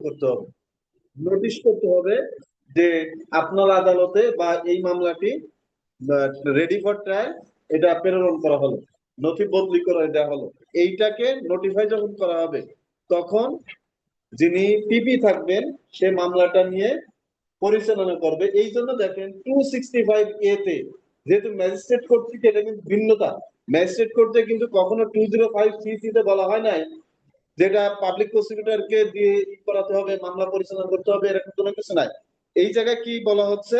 করতে হবে, নোটিশ করতে হবে যে আপনার আদালতে বা এই মামলাটি রেডি ফর ট্রায়াল, এটা প্রেরণ করা হলো, নথি বদলি করে দেওয়া হলো। এইটাকে নোটিফাই যখন করা হবে, তখন যিনি পিপি থাকবেন সে মামলাটা নিয়ে পরিচালনা করবে। এই জন্য দেখেন 265A তে যেহেতু ম্যাজিস্ট্রেট কর্তৃক, এটা কিন্তু ভিন্নতা। ম্যাজিস্ট্রেট কর্তৃক কিন্তু কখনো 205CC তে বলা হয় নাই যেটা পাবলিক প্রসিকিউটরকে দিয়ে করাতে হবে, মামলা পরিচালনা করতে হবে, এরকম কোনো কিছু নাই। এই জায়গায় কি বলা হচ্ছে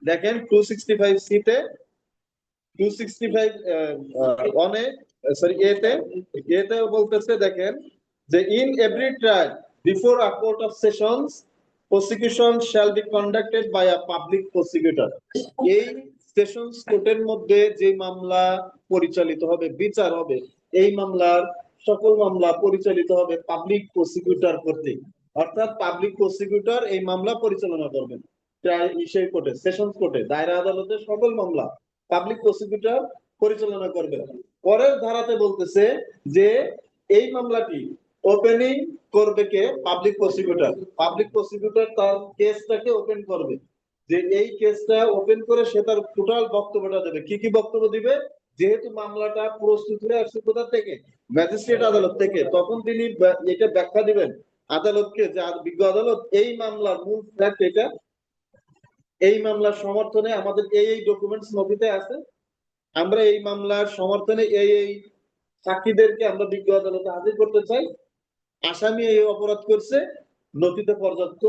দেখেন, 265C তে 265 অনে, সরি এতে বলতেছে দেখেন যে in every trial before a court of sessions prosecution shall be conducted by a public prosecutor. এই সেশনস কোর্টের মধ্যে যে মামলা পরিচালিত হবে, বিচার হবে, এই মামলার সকল মামলা পরিচালিত হবে পাবলিক প্রসিকিউটর কর্তৃক। অর্থাৎ পাবলিক প্রসিকিউটর এই মামলা পরিচালনা করবেন। সেই কোর্টে, সেশনস কোর্টে, দায়রা আদালতে সকল মামলা পাবলিক প্রসিকিউটর পরিচালনা করবে। পরের ধারাতে বলতেছে যে এই মামলাটি ওপেনিং করবে কে? Public prosecutor. পাবলিক প্রসিকিউটর তার কেসটাকে ওপেন করবে, যে এই কেসটা ওপেন করে সে তার টোটাল বক্তব্যটা দেবে। কি কি বক্তব্য দিবে? যেহেতু মামলাটা প্রস্তুত হয়ে আসছে কোথা থেকে? ম্যাজিস্ট্রেট আদালত থেকে, তখন তিনি এটা ব্যাখ্যা দিবেন আদালতকে যে বিজ্ঞ আদালত, এই মামলার মূল ফ্যাক্ট এটা, এই মামলার সমর্থনে আমাদের এই ডকুমেন্টস নথিতে আছে, আমরা এই মামলার সমর্থনে এই সাক্ষীদেরকে আমরা বিজ্ঞ আদালতে হাজির করতে চাই, আসামি এই অপরাধ করছে, নথিতে পর্যাপ্ত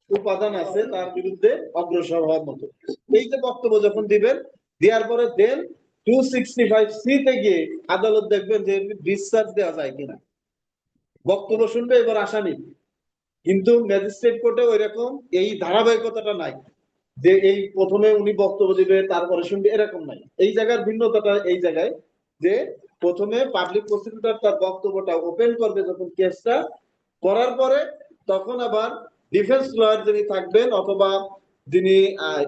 উপাদান আছে তার বিরুদ্ধে অগ্রসর হওয়ার মতো। এই যে বক্তব্য যখন দিবেন, দেওয়ার পরে দেন 265C তে গিয়ে আদালত দেখবেন যে ডিসচার্জ দেওয়া যায় কিনা। বক্তব্য শুনবে এবার আসামি, কিন্তু ম্যাজিস্ট্রেট কোর্টে ওই রকম এই ধারাবাহিকতাটা নাই যে এই প্রথমে উনি বক্তব্য দিবে তারপরে শুনবে, এরকম নাই। এই জায়গার ভিন্নতাটা এই জায়গায় যে প্রথমে পাবলিক প্রসিকিউটর তার বক্তব্যটা ওপেন করবে যখন কেসটা, করার পরে তখন আবার ডিফেন্স লয়ার যিনি থাকবেন অথবা যিনি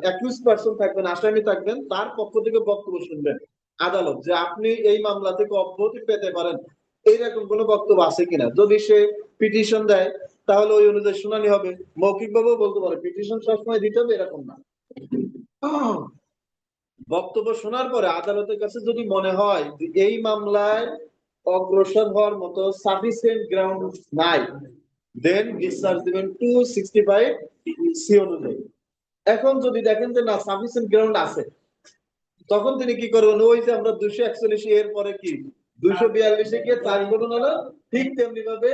অ্যাকিউজ পারসন থাকবেন, আসামি থাকবেন, তার পক্ষ থেকে বক্তব্য শুনবেন আদালত, যে আপনি এই মামলা থেকে অব্যাহতি পেতে পারেন, এইরকম কোনো বক্তব্য আছে কিনা। যদি সে পিটিশন দেয় তাহলে ওই অনুযায়ী শুনানি হবে। মৌখিক ভাবেও বলতে পারে, পিটিশন সবসময় দিতে হবে এরকম না। বক্তব্য শোনার পরে আদালতের কাছে যদি মনে হয় যে এই মামলায় অগ্রসর হওয়ার মতো সাফিসিয়েন্ট গ্রাউন্ড নাই, দেন ডিসচার্জ দিবেন 265C অনুযায়ী। এখন যদি দেখেন যে না, সাফিসিয়েন্ট গ্রাউন্ড আছে, তখন তিনি কি করবেন? ওই যে আমরা 241 এর পরে কি 242-এ গিয়ে চার্জ গঠন হলো, ঠিক তেমনি ভাবে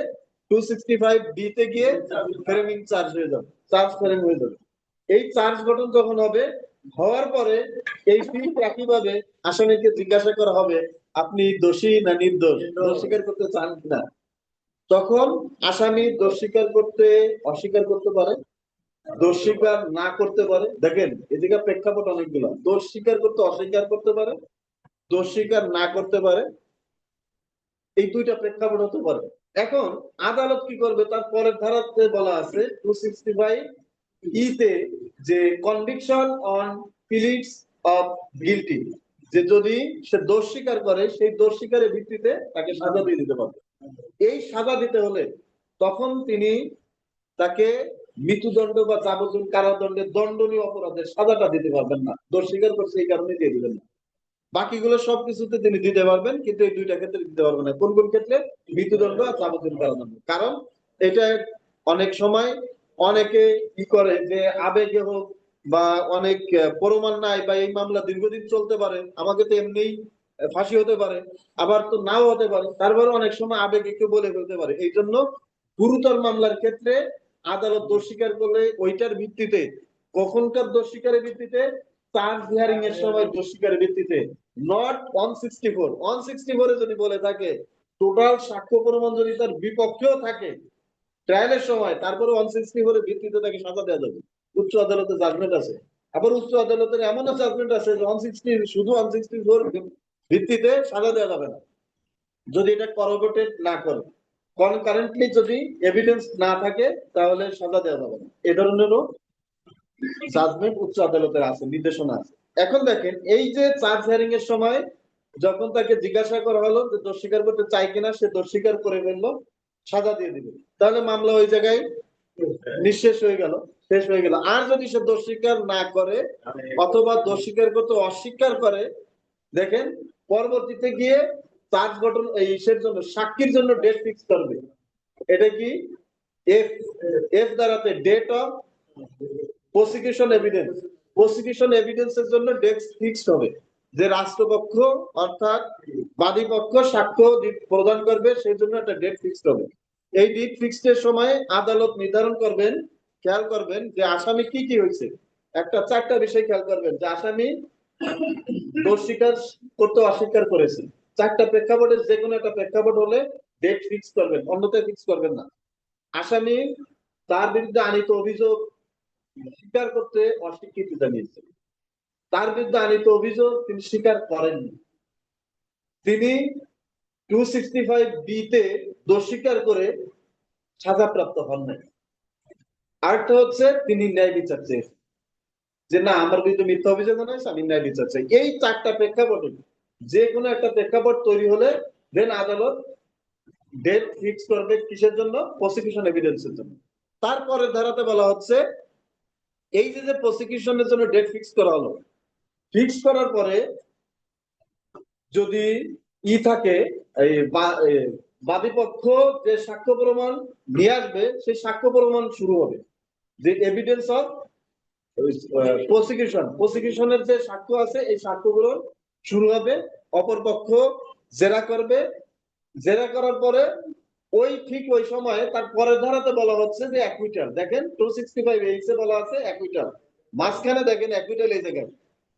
265D তে গিয়ে ফ্রেমিং চার্জ হয়ে যাবে, চার্জ ফ্রেম হয়ে যাবে। এই চার্জ গঠন যখন হবে, হওয়ার পরে এই ঠিক একইভাবে আসামিকে জিজ্ঞাসা করা হবে আপনি দোষী না নির্দোষ, দোষ স্বীকার করতে চান কিনা। তখন আসামি দোষ স্বীকার করতে অস্বীকার করতে পারে, দোষ স্বীকার না করতে পারে। দেখেন এদিকে প্রেক্ষাপট অনেকগুলো, দোষ স্বীকার করতে অস্বীকার করতে পারে, দোষ স্বীকার না করতে পারে, এই দুইটা প্রেক্ষাপট হতে পারে। এখন আদালত কি করবে? তার পরের ধারাতে বলা আছে 265E তে যে কনভিকশন অন প্লিডস অফ গিলটি, যে যদি সে দোষ স্বীকার করে, সেই দোষ স্বীকারের ভিত্তিতে তাকে সাজা দিয়ে দিতে পারবে। এই সাজা দিতে হলে তখন তিনি তাকে মৃত্যুদণ্ড বা যাবজ্জীবন কারাদণ্ডের দণ্ডনীয় অপরাধের সাজাটা দিতে পারবেন না, দোষ স্বীকার করছে এই কারণে দিয়ে দিবেন না। বাকিগুলো সবকিছুতে তিনি দিতে পারবেন, কিন্তু এই দুইটা ক্ষেত্রে দিতে পারবেন না। কোন কোন ক্ষেত্রে? মৃত্যুদণ্ড আর যাবজ্জীবন কারাদণ্ড। কারণ এটা অনেক সময় অনেকে কি করে যে আবেগে হোক বা অনেক প্রমাণ নাই, বা এই মামলা দীর্ঘদিন চলতে পারে, আমাকে তো এমনি ফাঁসি হতে পারে, আবার তো নাও হতে পারে, তারপরে অনেক সময় আবেগে কেউ বলে ফেলতে পারে। এই জন্য গুরুতর মামলার ক্ষেত্রে আদালত দোষ স্বীকার করলে ওইটার ভিত্তিতে, কখনকার দোষ স্বীকারের ভিত্তিতে, চার্জ হিয়ারিং এর সময় দোষ স্বীকারের ভিত্তিতে, নট 164 যদি বলে থাকে, টোটাল সাক্ষ্য প্রমাণ যদি তার বিপক্ষেও থাকে ট্রায়ালের সময়, তারপরে 164 এর ভিত্তিতে তাকে সাজা দেওয়া যাবে। উচ্চ আদালতে জাজমেন্ট আছে। আবার উচ্চ আদালতের এমনও জাজমেন্ট আছে যে 160, শুধু 164 ভিত্তিতে সাজা দেওয়া যাবে না, যদি এটা করোগেটেড না করে, কনকারেন্টলি যদি এভিডেন্স না থাকে, তাহলে সাজা দেওয়া যাবে না। এ ধরনেরও জাজমেন্ট উচ্চ আদালতের আছে, নির্দেশনা আছে। এখন দেখেন এই যে চার্জ হিয়ারিং এর সময় যখন তাকে জিজ্ঞাসা করা হলো যে দোষ স্বীকার করতে চাই কিনা, সে দোষ স্বীকার করে ফেললো, সাজা দিয়ে দিবে, তাহলে মামলা ওই জায়গায় নিঃশেষ হয়ে গেল, শেষ হয়ে গেল। আর যদি সে দোষ স্বীকার না করে অথবা দোষ স্বীকার করতে অস্বীকার করে, দেখেন পরবর্তীতে গিয়ে চার্জ গঠন এইসের জন্য সাক্ষীর জন্য ডেট ফিক্স করবে। এটা কি এফ, এফ দ্বারাতে date of prosecution evidence. Prosecution এভিডেন্সের জন্য ডেট ফিক্সড হবে, যে রাষ্ট্রপক্ষ অর্থাৎ বাদী পক্ষ সাক্ষ্য প্রদান করবে, সেই জন্য একটা ডেট ফিক্সড হবে। এই ডেট ফিক্সড এর সময় আদালত নির্ধারণ করবেন, খেয়াল করবেন যে আসামি কি কি হয়েছে। একটা 4টা বিষয় খেয়াল করবেন, যে আসামি দোষ স্বীকার করতে অস্বীকার করেছে। 4টা প্রেক্ষাপটের যে কোনো একটা প্রেক্ষাপট হলে ডেট ফিক্স করবেন, অন্যথায় ফিক্স করবেন না। আসামি তার বিরুদ্ধে আনিত অভিযোগ স্বীকার করতে অস্বীকৃতি জানিয়েছে, তার বিরুদ্ধে আনিত অভিযোগ তিনি স্বীকার করেননি, তিনি 265B তে দোষ স্বীকার করে সাজাপ্রাপ্ত হন নাই। আরেকটা হচ্ছে তিনি ন্যায় বিচার চেয়েছেন, যে না আমার বিরুদ্ধে মিথ্যা অভিযোগ নয়, আমি ন্যায় বিচার চাই। এই 4টা প্রেক্ষাপটে যে কোনো একটা প্রেক্ষাপট তৈরি হলে দেন আদালত ডেট ফিক্স করবে কিসের জন্য? প্রসিকিউশন এভিডেন্সের জন্য। তারপরের ধারাতে বলা হচ্ছে এই যে প্রসিকিউশনের জন্য ডেট ফিক্স করা হলো, ফিক্স করার পরে যদি থাকে এই বাদী পক্ষ যে সাক্ষ্য প্রমাণ নিয়ে আসবে, সেই সাক্ষ্য প্রমাণ শুরু হবে, যে এভিডেন্স অফ প্রসিকিউশনের যে সাক্ষ্য আছে এই সাক্ষ্যগুলো শুরু হবে। অপর পক্ষ জেরা করবে, জেরা করার পরে ঠিক ওই সময়ে তার পরের ধারাতে বলা হচ্ছে যে অ্যাকুইটাল। দেখেন 265 এ বলা আছে অ্যাকুইটাল, মাঝখানে দেখেন অ্যাকুইটাল এই জায়গায়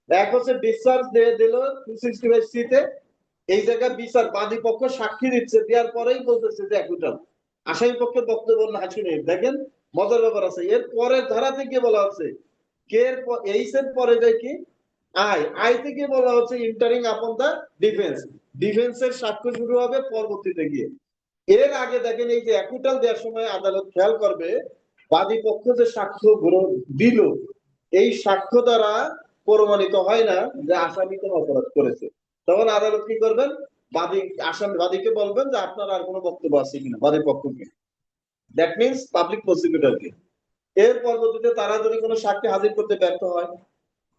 এক হচ্ছে ডিসচার্জ দিয়ে দিল 265C তে, এই জায়গায় বিচার বাদী পক্ষ সাক্ষী দিচ্ছে, দেওয়ার পরেই বলতেছে যে অ্যাকুইটাল। আসামি পক্ষের বক্তব্য না শুনে দেখেন মজার ব্যাপার আছে, এর পরের ধারাতে গিয়ে বলা হচ্ছে এইচ এর পরে যায় কি আই থেকে বলা হচ্ছে ইন্টারিং আপন দা ডিফেন্স, ডিফেন্সের সাক্ষ্য শুরু হবে পরবর্তীতে গিয়ে। এর আগে দেখেন এই যে অ্যাকুইটাল দেওয়ার সময় আদালত খেয়াল করবে বাদী পক্ষ যে সাক্ষ্য দিল, এই সাক্ষ্য দ্বারা প্রমাণিত হয় না যে আসামি কোনো অপরাধ করেছে, তখন আদালত কি করবেন? বাদীকে বলবেন যে আপনার আর কোনো বক্তব্য আছে কিনা, বাদী পক্ষকে, দ্যাট মিনস পাবলিক প্রসিকিউটরকে। এর পরবর্তীতে তারা যদি কোনো সাক্ষী হাজির করতে ব্যর্থ হয়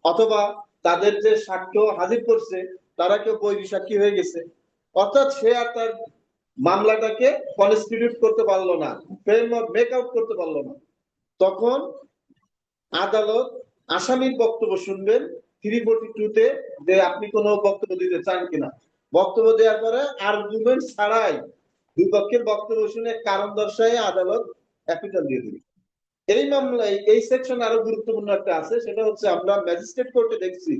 অথবা তাদের যে সাক্ষ্য হাজির করছে তারা কেউ বৈরী সাক্ষী হয়ে গেছে, অর্থাৎ সে আর তার মামলাটাকে কনস্টিটিউট করতে পারলো না, মেক আউট করতে পারলো না, তখন আদালত আসামির বক্তব্য শুনবেন 342 তে, যে আপনি কোনো বক্তব্য দিতে চান কিনা। বক্তব্য দেওয়ার পরে আর্গুমেন্ট ছাড়াই দুই পক্ষের বক্তব্য শুনে কারণ দর্শায় আদালত অ্যাপিটাল দিয়ে দিবে। এই মামলায় এই সেকশন আরো গুরুত্বপূর্ণ একটা আছে, সেটা হচ্ছে আমরা ম্যাজিস্ট্রেট কোর্টে দেখছি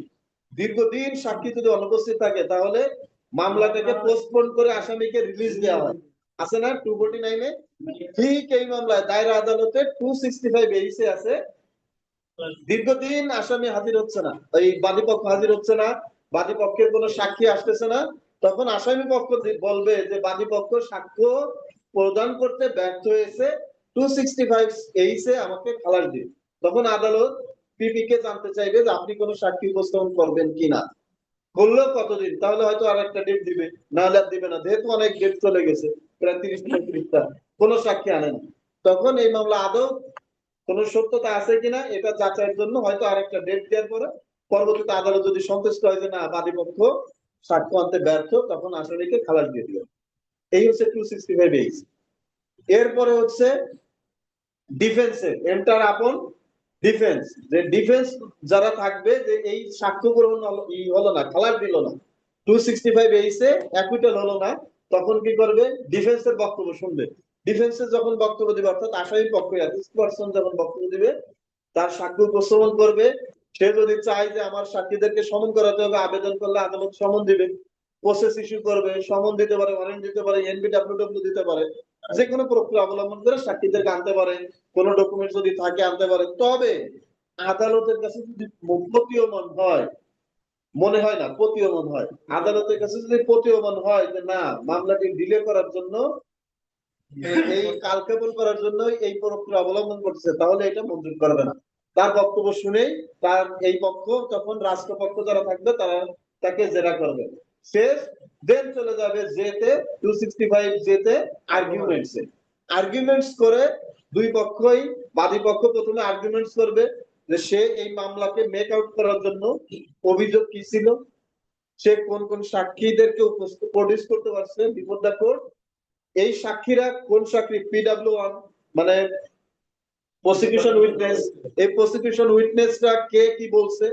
দীর্ঘদিন সাক্ষী যদি অনুপস্থিত থাকে তাহলে মামলাটাকে পোস্টপোন করে আসামিকে রিলিজ দেওয়া হয়, আছে না 249 এ? ঠিক এই মামলায় দায়রা আদালতে 265 এ আছে, দীর্ঘদিন আসামি হাজির হচ্ছে না, এই বাদী পক্ষ হাজির হচ্ছে না, বাদী পক্ষের কোনো সাক্ষী আসতেছে না, তখন আসামি পক্ষ বলবে যে বাদী পক্ষ সাক্ষ্য প্রদান করতে ব্যর্থ হয়েছে, 265 এ আমাকে খালাস দিন। তখন আদালত পিপি কে জানতে চাইবে যে আপনি কোনো সাক্ষী উপস্থাপন করবেন কিনা, করলেও কতদিন, তাহলে হয়তো আর একটা ডেট দিবে, না হলে আর দিবে না, যেহেতু অনেক ডেট চলে গেছে প্রায় 30-35টা, কোনো সাক্ষী আনেন, তখন এই মামলা আদৌ কোন সত্যতা আছে কিনা এটা যাচাইয়ের জন্য হয়তো আরেকটা ডেট দেওয়ার পরে পরবর্তীতে আদালত যদি সন্তুষ্ট হয় যে না বাদী পক্ষ সাক্ষ্য আনতে ব্যর্থ, তখন আসামিকে খালাস দিয়ে দিবে। এই হচ্ছে 265 এরপরে হচ্ছে ডিফেন্সের এন্টার আপন ডিফেন্স, যে ডিফেন্স যারা থাকবে যে এই সাক্ষ্য গ্রহণ হলো না, খালাস দিল না, 265 এ অ্যাকুইটাল হলো না, তখন কি করবে? ডিফেন্সের বক্তব্য শুনবে। ডিফেন্সে যখন বক্তব্য দিবে অর্থাৎ আসামি পক্ষ পার্সন যখন বক্তব্য দিবে তার সাক্ষ্য উপস্থাপন করবে, সে যদি চায় যে আমার সাক্ষীদেরকে সমন করাতে হবে, আবেদন করলে আদালত সমন দিবে, প্রসেস ইস্যু করবে, সমন দিতে পারে, ওয়ারেন্ট দিতে পারে, এনবিডব্লিউ দিতে পারে, যে কোনো প্রক্রিয়া অবলম্বন করে সাক্ষীদেরকে আনতে পারে, কোনো ডকুমেন্ট যদি থাকে আনতে পারে। তবে আদালতের কাছে যদি প্রতীয়মান হয়, মনে হয় না প্রতীয়মান হয়, আদালতের কাছে যদি প্রতীয়মান হয় যে না মামলাটি ডিলে করার জন্য, এই কালকেবল করার জন্য এই প্রক্রিয়া অবলম্বন করছে, তাহলে এটা মঞ্জুর করবে না। তার বক্তব্য শুনেই তার এই পক্ষ তখন রাষ্ট্রপক্ষ যারা থাকবে তারা তাকে জেরা করবে, শেষ দেন চলে যাবে জেতে 265 জেতে আর্গুমেন্টসে। আর্গুমেন্টস করে দুই পক্ষই, বাদী পক্ষ প্রথমে আর্গুমেন্টস করবে যে সে এই মামলাকে মেক আউট করার জন্য অভিযোগ কি ছিল, সে কোন কোন সাক্ষীদেরকে প্রডিউস করতে পারছে বিফোর দ্য কোর্ট, এই সাক্ষীরা কোন সাক্ষী, PW1 মানে প্রসিকিউশন উইটনেস, এই প্রসিকিউশন উইটনেসরা কে কি বলছে,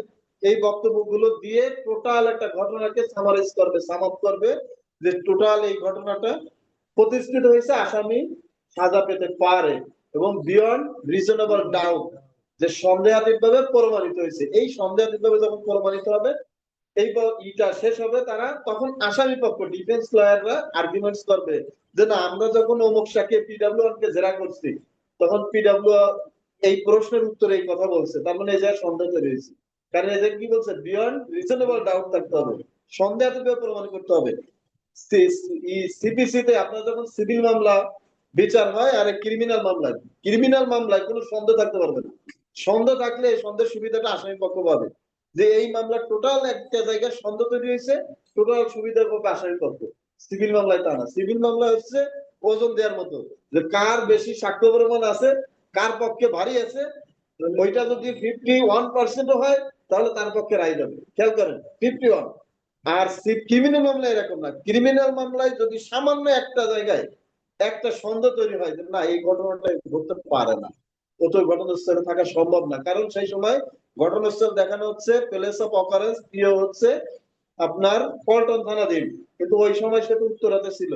এই বক্তব্যগুলো দিয়ে টোটাল একটা ঘটনাকে সামারাইজ করবে, সাম আপ করবে যে টোটাল এই ঘটনাটা প্রতিষ্ঠিত হয়েছে আসামি সাজা পেতে পারে এবং বিয়ন্ড রিজনেবল ডাউট, যে সন্দেহাতীত ভাবে প্রমাণিত হয়েছে। এই সন্দেহাতীত ভাবে যখন প্রমাণিত হবে, এই ইটা শেষ হবে, তারা তখন আসামি পক্ষ ডিফেন্স লয়াররা আর্গুমেন্টস করবে যে না, আমরা যখন অমুক সাক্ষী PW1 কে জেরা করছি তখন PW এই প্রশ্নের উত্তরে এই কথা বলছে, তার মানে এই জায়গায় সন্দেহ তৈরি হয়েছে। কারণ এদের কি বলছে, বিয়ন্ড রিজনেবল ডাউট থাকতে হবে, সন্দেহাতীত ভাবে প্রমাণ করতে হবে। সিপিসি তে আপনার যখন সিভিল মামলা বিচার হয় আর ক্রিমিনাল মামলায় কোনো সন্দেহ থাকতে পারবে না। সন্দেহ থাকলে এই সন্দেহের সুবিধাটা আসামি পক্ষ পাবে, যে এই মামলা টোটাল একটা জায়গায় সন্দেহ তৈরি হয়েছে, টোটাল সুবিধার পক্ষে আসামি পক্ষ। সিভিল মামলায় তা না, সিভিল মামলা হচ্ছে ওজন দেওয়ার মতো, যে কার বেশি সাক্ষ্য প্রমাণ আছে, কার পক্ষে ভারী আছে, ওইটা যদি 51% হয় তাহলে তার পক্ষে রায় যাবে। খেয়াল করেন, 51। আর ক্রিমিনাল মামলায় এরকম না, ক্রিমিনাল মামলায় যদি সামান্য একটা জায়গায় একটা সন্দেহ তৈরি হয় যে না, এই ঘটনাটা ঘটতে পারে না, ও তো ঘটনাস্থলে থাকা সম্ভব না, কারণ সেই সময় ঘটনাস্থল দেখানো হচ্ছে প্লেস অফ অকারেন্স প্রিয় হচ্ছে আপনার পল্টন থানাধীন, কিন্তু ওই সময় সে তো উত্তরাতে ছিল,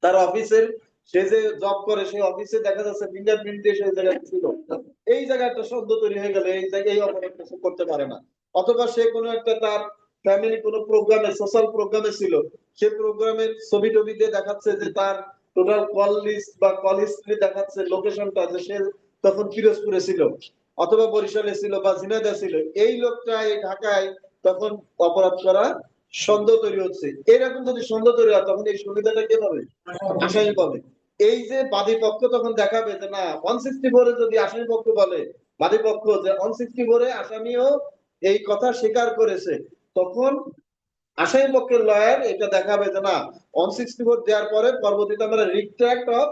তার অফিসের সে যে জব করে সেই অফিসে দেখা যাচ্ছে ফিঙ্গারপ্রিন্ট দিয়ে সেই জায়গায় ছিল, এই জায়গায় একটা সন্দেহ তৈরি হয়ে গেলে এই জায়গায় অপরাধ কিছু করতে পারে না। অথবা সে কোনো একটা তার ফ্যামিলি কোনো প্রোগ্রামে, সোশ্যাল প্রোগ্রামে ছিল, সে প্রোগ্রামের ছবি টবি দিয়ে দেখাচ্ছে যে তার টোটাল কল লিস্ট বা কল হিস্ট্রি দেখাচ্ছে লোকেশনটা, যে সে তখন পিরোজপুরে ছিল অথবা বরিশালে ছিল বা ঝিনাইদহ ছিল, এই লোকটা এই ঢাকায় তখন অপরাধ করা সন্দেহ তৈরি হচ্ছে। এরকম যদি সন্দেহ তৈরি হয় তখন এই সুবিধাটা কে পাবে, আসামি পাবে। এই যে বাদী পক্ষ তখন দেখাবে যে না, 164 এ যদি আসামি পক্ষ বলে, বাদী পক্ষ যে 164 এ আসামিও এই কথা স্বীকার করেছে, তখন আসামি পক্ষের লয়ার এটা দেখাবে যে না, 164 দেওয়ার পরে পরবর্তীতে আমরা রিট্রাক্ট অফ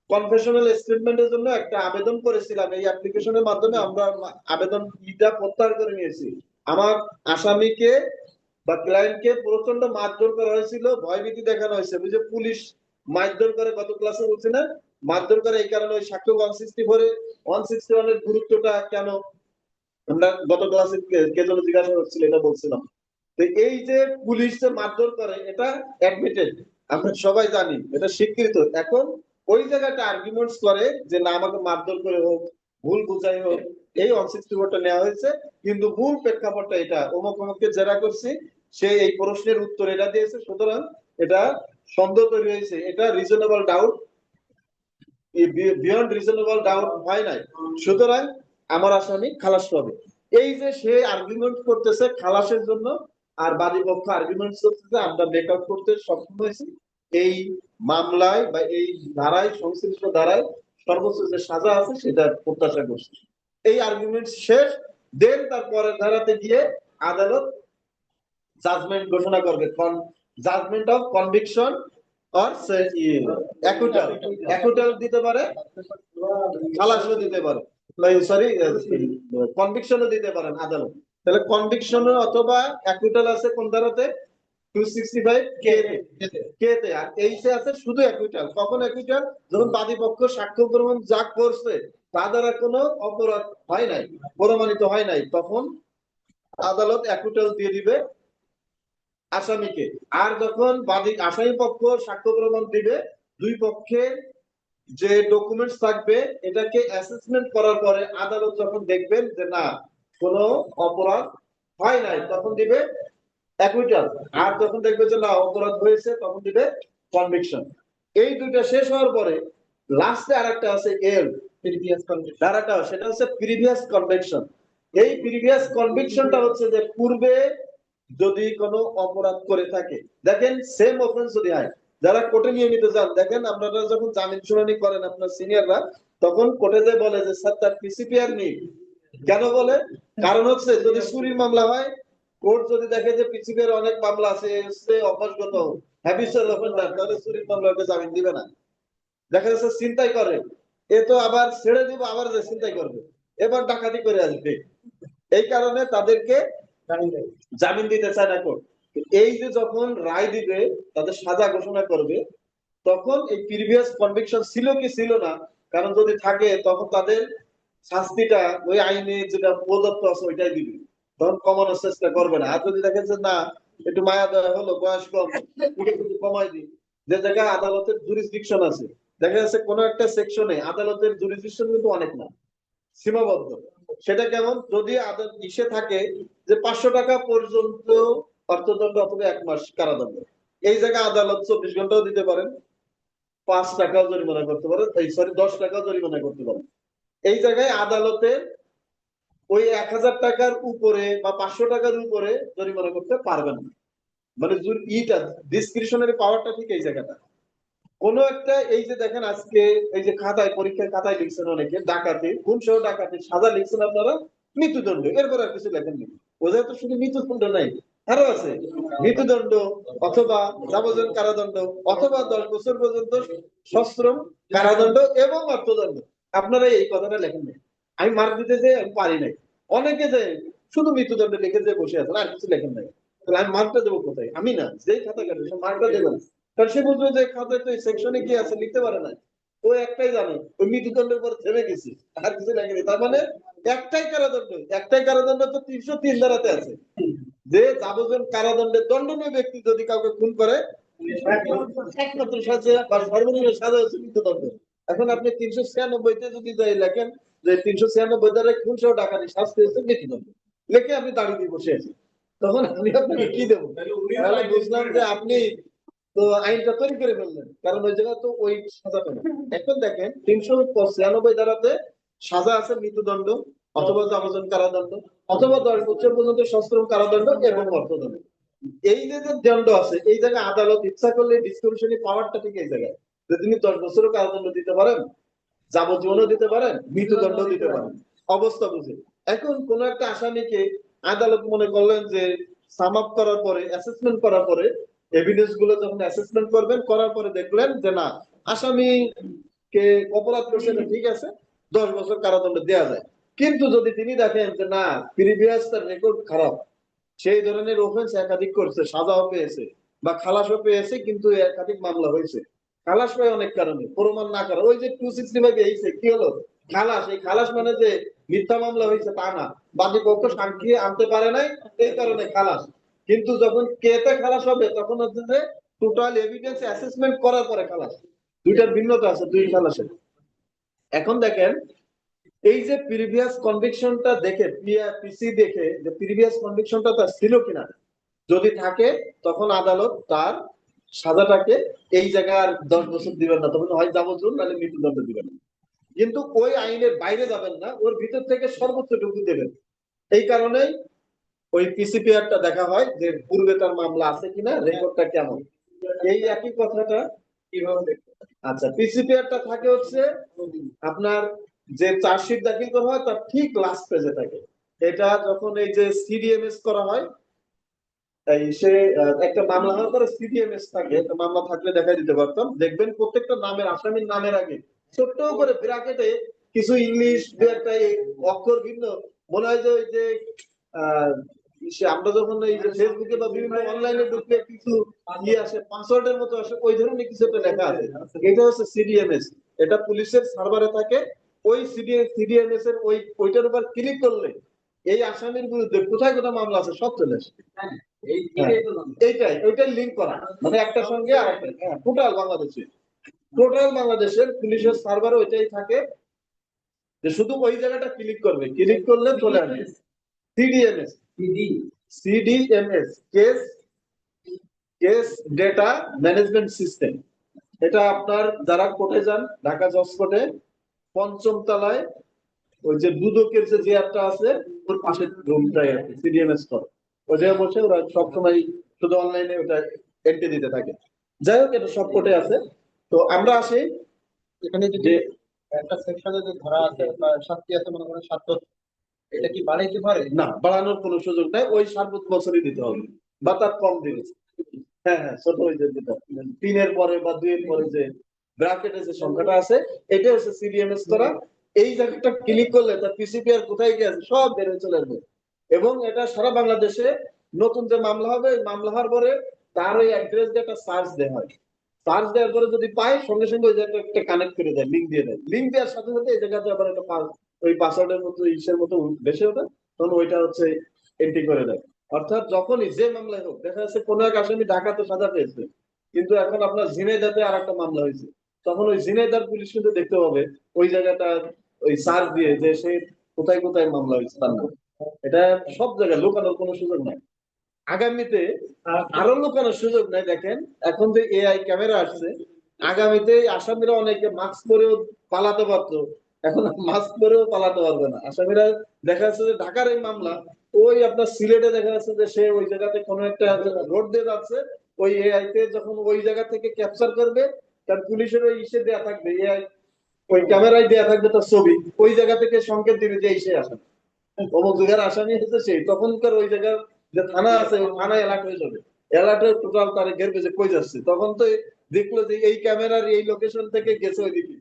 কনফেশনাল স্টেটমেন্টের জন্য একটা আবেদন করেছিলাম, এই অ্যাপ্লিকেশনের মাধ্যমে আমরা আবেদন ইটা প্রত্যাহার করে নিয়েছি। আমার আসামিকে বা ক্লায়েন্টকে প্রচন্ড মারধর করা হয়েছিল, ভয়ভীতি দেখানো হয়েছে, বুঝে পুলিশ মারধর করে, গত ক্লাসে বলছি না, মারধর করে এই কারণে ওই সাক্ষ্য 164 161 এর গুরুত্বটা কেন আমরা গত ক্লাসে কে যেন জিজ্ঞাসা করছিল, এটা বলছিলাম। তো এই যে পুলিশ যে মারধর করে এটা অ্যাডমিটেড, আমরা সবাই জানি, এটা স্বীকৃত। এখন ওই জায়গাটা আর্গুমেন্টস করে যে না, আমাকে মারধর করে হোক, ভুল বুঝাই হোক, এই 164টা নেওয়া হয়েছে, কিন্তু মূল প্রেক্ষাপটটা এটা, অমুক অমুককে জেরা করছি, সে এই প্রশ্নের উত্তর এটা দিয়েছে, সুতরাং এটা সন্দেহ তৈরি হয়েছে, এটা reasonable doubt, beyond reasonable doubt হয় নাই, সুতরাং আমার আসামি খালাস পাবে। এই যে সে আর্গুমেন্ট করতেছে খালাসের জন্য, আর বাদী পক্ষ আর্গুমেন্ট করতেছে আমরা মেকআপ করতে সক্ষম হয়েছি, এই মামলায় বা এই ধারায়, সংশ্লিষ্ট ধারায় সর্বোচ্চ যে সাজা আছে সেটা প্রত্যাশা করছি। এই আর্গুমেন্ট শেষ, দেন তার পরের ধারাতে গিয়ে আদালত জাজমেন্ট ঘোষণা করবে, judgment of conviction or acquittal, acquittal দিতে পারে, খালাসও দিতে পারে, সরি কনভিকশনও দিতে পারেন আদালত। তাহলে কনভিকশন অথবা অ্যাকুইটাল আছে কোন ধারাতে, 265 কে তে, আর এইচে আছে শুধু অ্যাকুইটাল। কখন অ্যাকুইটাল, যখন বাদী পক্ষ সাক্ষ্য প্রমাণ যা করছে তা দ্বারা কোনো অপরাধ হয় নাই, প্রমাণিত হয় নাই, তখন আদালত অ্যাকুইটাল দিয়ে দিবে আসামিকে। আর যখন বাদী আসামি পক্ষ সাক্ষ্য প্রমাণ দিবে, দুই পক্ষের যে ডকুমেন্টস থাকবে এটাকে অ্যাসেসমেন্ট করার পরে আদালত যখন দেখবেন যে না, কোনো অপরাধ হয় নাই, তখন দিবে অ্যাকুইটাল। আর যখন দেখবে যে না, অপরাধ হয়েছে, তখন দিবে কনভিকশন। এই দুইটা শেষ হওয়ার পরে লাস্টে আরেকটা আছে এল, প্রিভিয়াস কনভিকশন, ধারাটা সেটা হচ্ছে প্রিভিয়াস কনভিকশন। এই প্রিভিয়াস কনভিকশনটা হচ্ছে যে পূর্বে যদি কোনো অপরাধ করে থাকে, দেখেন সেম অফেন্স যদি হয়, যারা কোর্টে নিয়মিত যান, দেখেন আপনারা যখন জামিন শুনানি করেন আপনার সিনিয়ররা, তখন কোর্টে যে বলে যে স্যার তার পিসিপিআর নেই, কেন বলে, কারণ হচ্ছে যদি চুরির মামলা হয়, কোর্ট যদি দেখে যে পিসিপিআর অনেক মামলা আছে, অভ্যাসগত হ্যাবিচুয়াল অফেন্ডার, তাহলে চুরির মামলাকে জামিন দিবে না। দেখা যাচ্ছে চিন্তাই করে, এ তো আবার ছেড়ে দিব, আবার যে চিন্তাই করবে, এবার ডাকাতি করে আসবে। এই কারণে তাদেরকে জামিন দিতে চায় না কোর্ট। এই যে যখন রায় দিবে, তাদের সাজা ঘোষণা করবে, তখন এই প্রিভিয়াস কনভিকশন ছিল কি ছিল না, কারণ যদি থাকে তখন তাদের শাস্তিটা ওই আইনে যেটা প্রদত্ত আছে ওইটাই দিবে, তখন কমানোর চেষ্টা করবে না। আর যদি দেখেন যে না, একটু মায়া দেওয়া হলো, বয়স কম, একটু কমাই দিই, যে জায়গায় আদালতের জুরিসডিকশন আছে, দেখা যাচ্ছে কোন একটা সেকশনে আদালতের জুরিসডিকশন কিন্তু অনেক না, সীমাবদ্ধ। সেটা কেমন, যদি আদালত ইসে থাকে যে 500 টাকা পর্যন্ত অর্থদণ্ড অথবা 1 মাস কারাদণ্ড, এই জায়গায় আদালত 24 ঘন্টাও দিতে পারেন, 5 টাকাও জরিমানা করতে পারেন, এই সরি 10 টাকাও জরিমানা করতে পারেন। এই জায়গায় আদালতে ওই 1000 টাকার উপরে বা 500 টাকার উপরে জরিমানা করতে পারবেন না। মানে ইটা ডিসক্রিশনারি পাওয়ারটা ঠিক এই জায়গাটা। কোন একটা, এই যে দেখেন আজকে এই যে খাতায়, পরীক্ষায় খাতায় লিখছেন অনেকে ডাকাতি, খুন সহ ডাকাতি সাজা লিখছেন আপনারা মৃত্যুদণ্ড, এরপর আর কিছু লেখেননি। ওদের তো শুধু মৃত্যুদণ্ড নাই, আরো আছে মৃত্যুদণ্ড অথবা যাবজ্জীবন কারাদণ্ড অথবা 10 বছর পর্যন্ত সশ্রম কারাদণ্ড এবং অর্থদণ্ড। আপনারা এই কথাটা লেখেন নাই। আমি মার্ক দিতে যে আমি পারি নাই, অনেকে যে শুধু মৃত্যুদণ্ড লিখে যে বসে আছেন, আর কিছু লেখেন নাই। তাহলে আমি মার্কটা দেবো কোথায়? আমি না, যেই খাতা কাটে সে মার্কটা দেবেন, কারণ সে বুঝবে যে খাতায় তো সেকশনে কি আছে লিখতে পারে না, ও একটাই জানে ওই মৃত্যুদণ্ডের পর থেমে গেছি, আর কিছু লেখেনি। তার মানে একটাই কারাদণ্ড, একটাই কারাদণ্ড তো 303 ধারাতে আছে, যে যাবজ্জীবন কারাদণ্ডের দণ্ডনীয় ব্যক্তি যদি কাউকে খুন করে একমাত্র সাজা বা সর্বনিম্ন সাজা হচ্ছে মৃত্যুদণ্ড। এখন আপনি 396 তে যদি যাই লেখেন যে 396 ধারায় খুন সহ ডাকাতি শাস্তি হচ্ছে মৃত্যুদণ্ড, লেখে আপনি দাঁড়িয়ে দিয়ে বসে আছেন, তখন আমি আপনাকে কি দেবো? তাহলে বুঝলাম যে আপনি তো আইনটা তৈরি করে ফেললেন, কারণ ওই জায়গায় তো ওই সাজাটা না। এখন দেখেন 396 ধারাতে সাজা আছে মৃত্যুদণ্ড অথবা যাবজ্জীবন কারাদণ্ড অথবা 10 বছর পর্যন্ত সশ্রম কারাদণ্ড এবং অর্থদণ্ড। এই যে যে দণ্ড আছে, এই জায়গায় আদালত ইচ্ছা করলে ডিসক্রিশনারি পাওয়ারটা ঠিক এই জায়গায়, যে তিনি 10 বছরও কারাদণ্ড দিতে পারেন, যাবজ্জীবনও দিতে পারেন, মৃত্যুদণ্ড দিতে পারেন অবস্থা বুঝে। এখন কোন একটা আসামিকে আদালত মনে করলেন যে সাম আপ করার পরে, অ্যাসেসমেন্ট করার পরে, এভিডেন্স গুলো যখন অ্যাসেসমেন্ট করবেন, করার পরে দেখলেন যে না, আসামি কে অপরাধ করছে, ঠিক আছে, 10 বছর কারাদণ্ড দেওয়া যায়। কিন্তু যদি তিনি দেখেন যে না, প্রিভিয়াস তার রেকর্ড খারাপ, সেই ধরনের অফেন্স একাধিক করছে, সাজাও পেয়েছে বা খালাসও পেয়েছে, কিন্তু একাধিক মামলা হয়েছে, খালাস পায় অনেক কারণে, প্রমাণ না করা, ওই যে 265 এইছে কি হলো খালাস, এই খালাস মানে যে মিথ্যা মামলা হয়েছে তা না, বাদী পক্ষ সাক্ষী আনতে পারে নাই, এই কারণে খালাস। কিন্তু যখন কেতে খালাস হবে তখন হচ্ছে যে টোটাল এভিডেন্স অ্যাসেসমেন্ট করার পরে খালাস। দুইটার ভিন্নতা আছে, দুই খালাসের। এখন দেখেন এই যে প্রিভিয়াস কনভিকশনটা দেখে, পিসি দেখে যে প্রিভিয়াস কনভিকশনটা তার ছিল কিনা, যদি থাকে তখন আদালত তার সাজাটাকে এই জায়গায় আর 10 বছর দিবেন না, তখন হয় যাবজ্জীবন নাহলে মৃত্যুদণ্ড দিবেন। কিন্তু ওই আইনের বাইরে যাবেন না, ওর ভিতর থেকে সর্বোচ্চ ঢুকু দেবেন। এই কারণেই ওই পিসিপিআরটা দেখা হয় যে পূর্বে তার মামলা আছে কিনা, রেকর্ডটা কেমন। এই একই কথাটা কিভাবে দেখতে, আচ্ছা, পিসিপিআরটা থাকে হচ্ছে আপনার যে চার্জশিট দাখিল করা হয় তার ঠিক লাস্ট পেজে থাকে। এটা যখন এই যে সিডিএমএস করা হয়, এই সে একটা মামলা হওয়ার পরে সিডিএমএস থাকে, একটা মামলা থাকলে দেখাই দিতে পারতাম, দেখবেন প্রত্যেকটা নামের, আসামির নামের আগে ছোট্ট করে ব্র্যাকেটে কিছু ইংলিশ দু একটা অক্ষর ভিন্ন, মনে হয় যে ওই যে আমরা যখন এই যে ফেসবুকে বা বিভিন্ন অনলাইনে ঢুকলে কিছু আসে, পাসওয়ার্ডের মতো আসে, ওই ধরনের কিছু একটা লেখা আছে, এটা হচ্ছে সিডিএমএস। এটা পুলিশের সার্ভারে থাকে। ওই সিডিএমএস এর ওইটার উপর ক্লিক করলে এই আসামির বিরুদ্ধে কোথায় কোথায় মামলা আছে সব চলে আসে। এইটাই ওইটাই লিঙ্ক করা, মানে একটা সঙ্গে আরেকটা, টোটাল বাংলাদেশের পুলিশের সার্ভারে ওইটাই থাকে, যে শুধু ওই জায়গাটা ক্লিক করবে, ক্লিক করলে চলে আসবে CDMS. CDMS case case data management system. এটা আপনার যারা কোর্টে যান, ঢাকা জজ কোর্টে 5ম তলায় ওই যে দুদকের যে চেয়ারটা আছে ওর পাশে রুমটাই আছে, সিডিএমএস করে ওই জায়গায় বসে ওরা সবসময় শুধু অনলাইনে ওটা এন্ট্রি দিতে থাকে। যাই হোক, এটা সব কোর্টে আছে। তো আমরা আসি এখানে যে একটা সেকশনে যে ধরা আছে বা শাস্তি আছে, মনে করেন 7 বছর, এটা কি বাড়াইতে পারে? না, বাড়ানোর কোনো সুযোগ নাই, ওই 7 বছরই দিতে হবে বা তার কম দিবে। হ্যাঁ হ্যাঁ, ছোট হয়ে যেতে 3 এর পরে বা 2 এর পরে যে ব্র্যাকেটে যে সংখ্যাটা আছে এটা হচ্ছে সিডিএমএস করা। এই জায়গাটা ক্লিক করলে তার পিসিপিআর কোথায় গেছে সব বের হয়ে চলে আসবে। এবং এটা সারা বাংলাদেশে নতুন যে মামলা হবে, মামলা হওয়ার পরে তার ওই অ্যাড্রেস দিয়ে একটা সার্চ দেওয়া হয়। সার্চ দেওয়ার পরে যদি পায় সঙ্গে সঙ্গে ওই জায়গাটা একটা কানেক্ট করে দেয়, লিঙ্ক দিয়ে দেয়। লিঙ্ক দেওয়ার সাথে সাথে এই জায়গাতে আবার একটা ওই পাসওয়ার্ডের মতো ইসের মতো বেশি ওঠে, তখন ওইটা হচ্ছে এন্ট্রি করে দেয়। অর্থাৎ যখনই যে মামলায় হোক, দেখা যাচ্ছে কোনো এক আসামি ঢাকাতে সাজা পেয়েছে, কিন্তু এখন আপনার ঝিনাইদহে আর একটা মামলা হয়েছে, তখন ওই ঝিনাইদহ পুলিশ কিন্তু দেখতে পাবে ওই জায়গাটা ওই সার্চ দিয়ে যে সে কোথায় কোথায় মামলা হয়েছে তার নাম। এটা সব জায়গায় লুকানোর কোনো সুযোগ নাই। আগামীতে আরো লুকানোর সুযোগ নাই। দেখেন এখন যে এআই ক্যামেরা আসছে, আগামীতে আসামিরা অনেকে মাস্ক পরেও পালাতে পারতো, এখন মাস্ক পরেও পালাতে পারবে না আসামিরা। দেখা যাচ্ছে যে ঢাকার এই মামলা, ওই আপনার সিলেটে দেখা যাচ্ছে যে সে ওই জায়গাতে কোনো একটা রোড দিয়ে যাচ্ছে, ওই এআই তে যখন ওই জায়গা থেকে ক্যাপচার করবে, তার পুলিশের ওই ইসে দেওয়া থাকবে, এআই ওই ক্যামেরায় দেওয়া থাকবে তার ছবি, ওই জায়গা থেকে সংকেত দিবে যে এই সে আসামি, অমুক জায়গার আসামি হচ্ছে সেই। তখনকার ওই জায়গার যে থানা আছে ওই থানায় অ্যালার্ট হয়ে যাবে, অ্যালার্ট হয়ে টোটাল তারা ঘেরবে যে কই যাচ্ছে। তখন তো দেখলো যে এই ক্যামেরার এই লোকেশন থেকে গেছে ওইদিকে,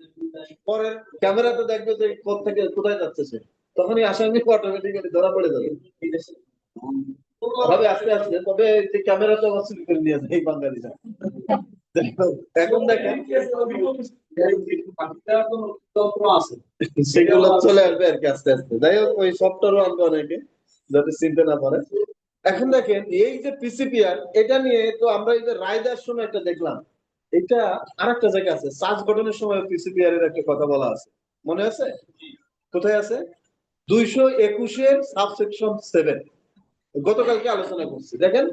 পরের ক্যামেরাতে দেখবে যে থেকে কোথায় যাচ্ছে সে, তখনই আসামি অটোমেটিক্যালি ধরা পড়ে যাবে। তবে আস্তে আস্তে, তবে যে ক্যামেরা তো আমার চুরি করে নিয়ে যায় এই বাঙালিরা। এখন দেখেন সেগুলো চলে আসবে আর কি আস্তে আস্তে। যাই হোক, ওই সফটওয়্যারও আনবে অনেকে যাতে চিনতে না পারে। এখন দেখেন এই যে পিসিপিআর, এটা নিয়ে তো আমরা এই যে রায় দেওয়ার সময় একটা দেখলাম, এটা আরেকটা জায়গা আছে, সার্চ গঠনের সময় পিসিপিআর এর একটা কথা বলা আছে, মনে আছে? কোথায় আছে? 221-এর সাবসেকশন 7, গতকালকে আলোচনা করছি। দেখেন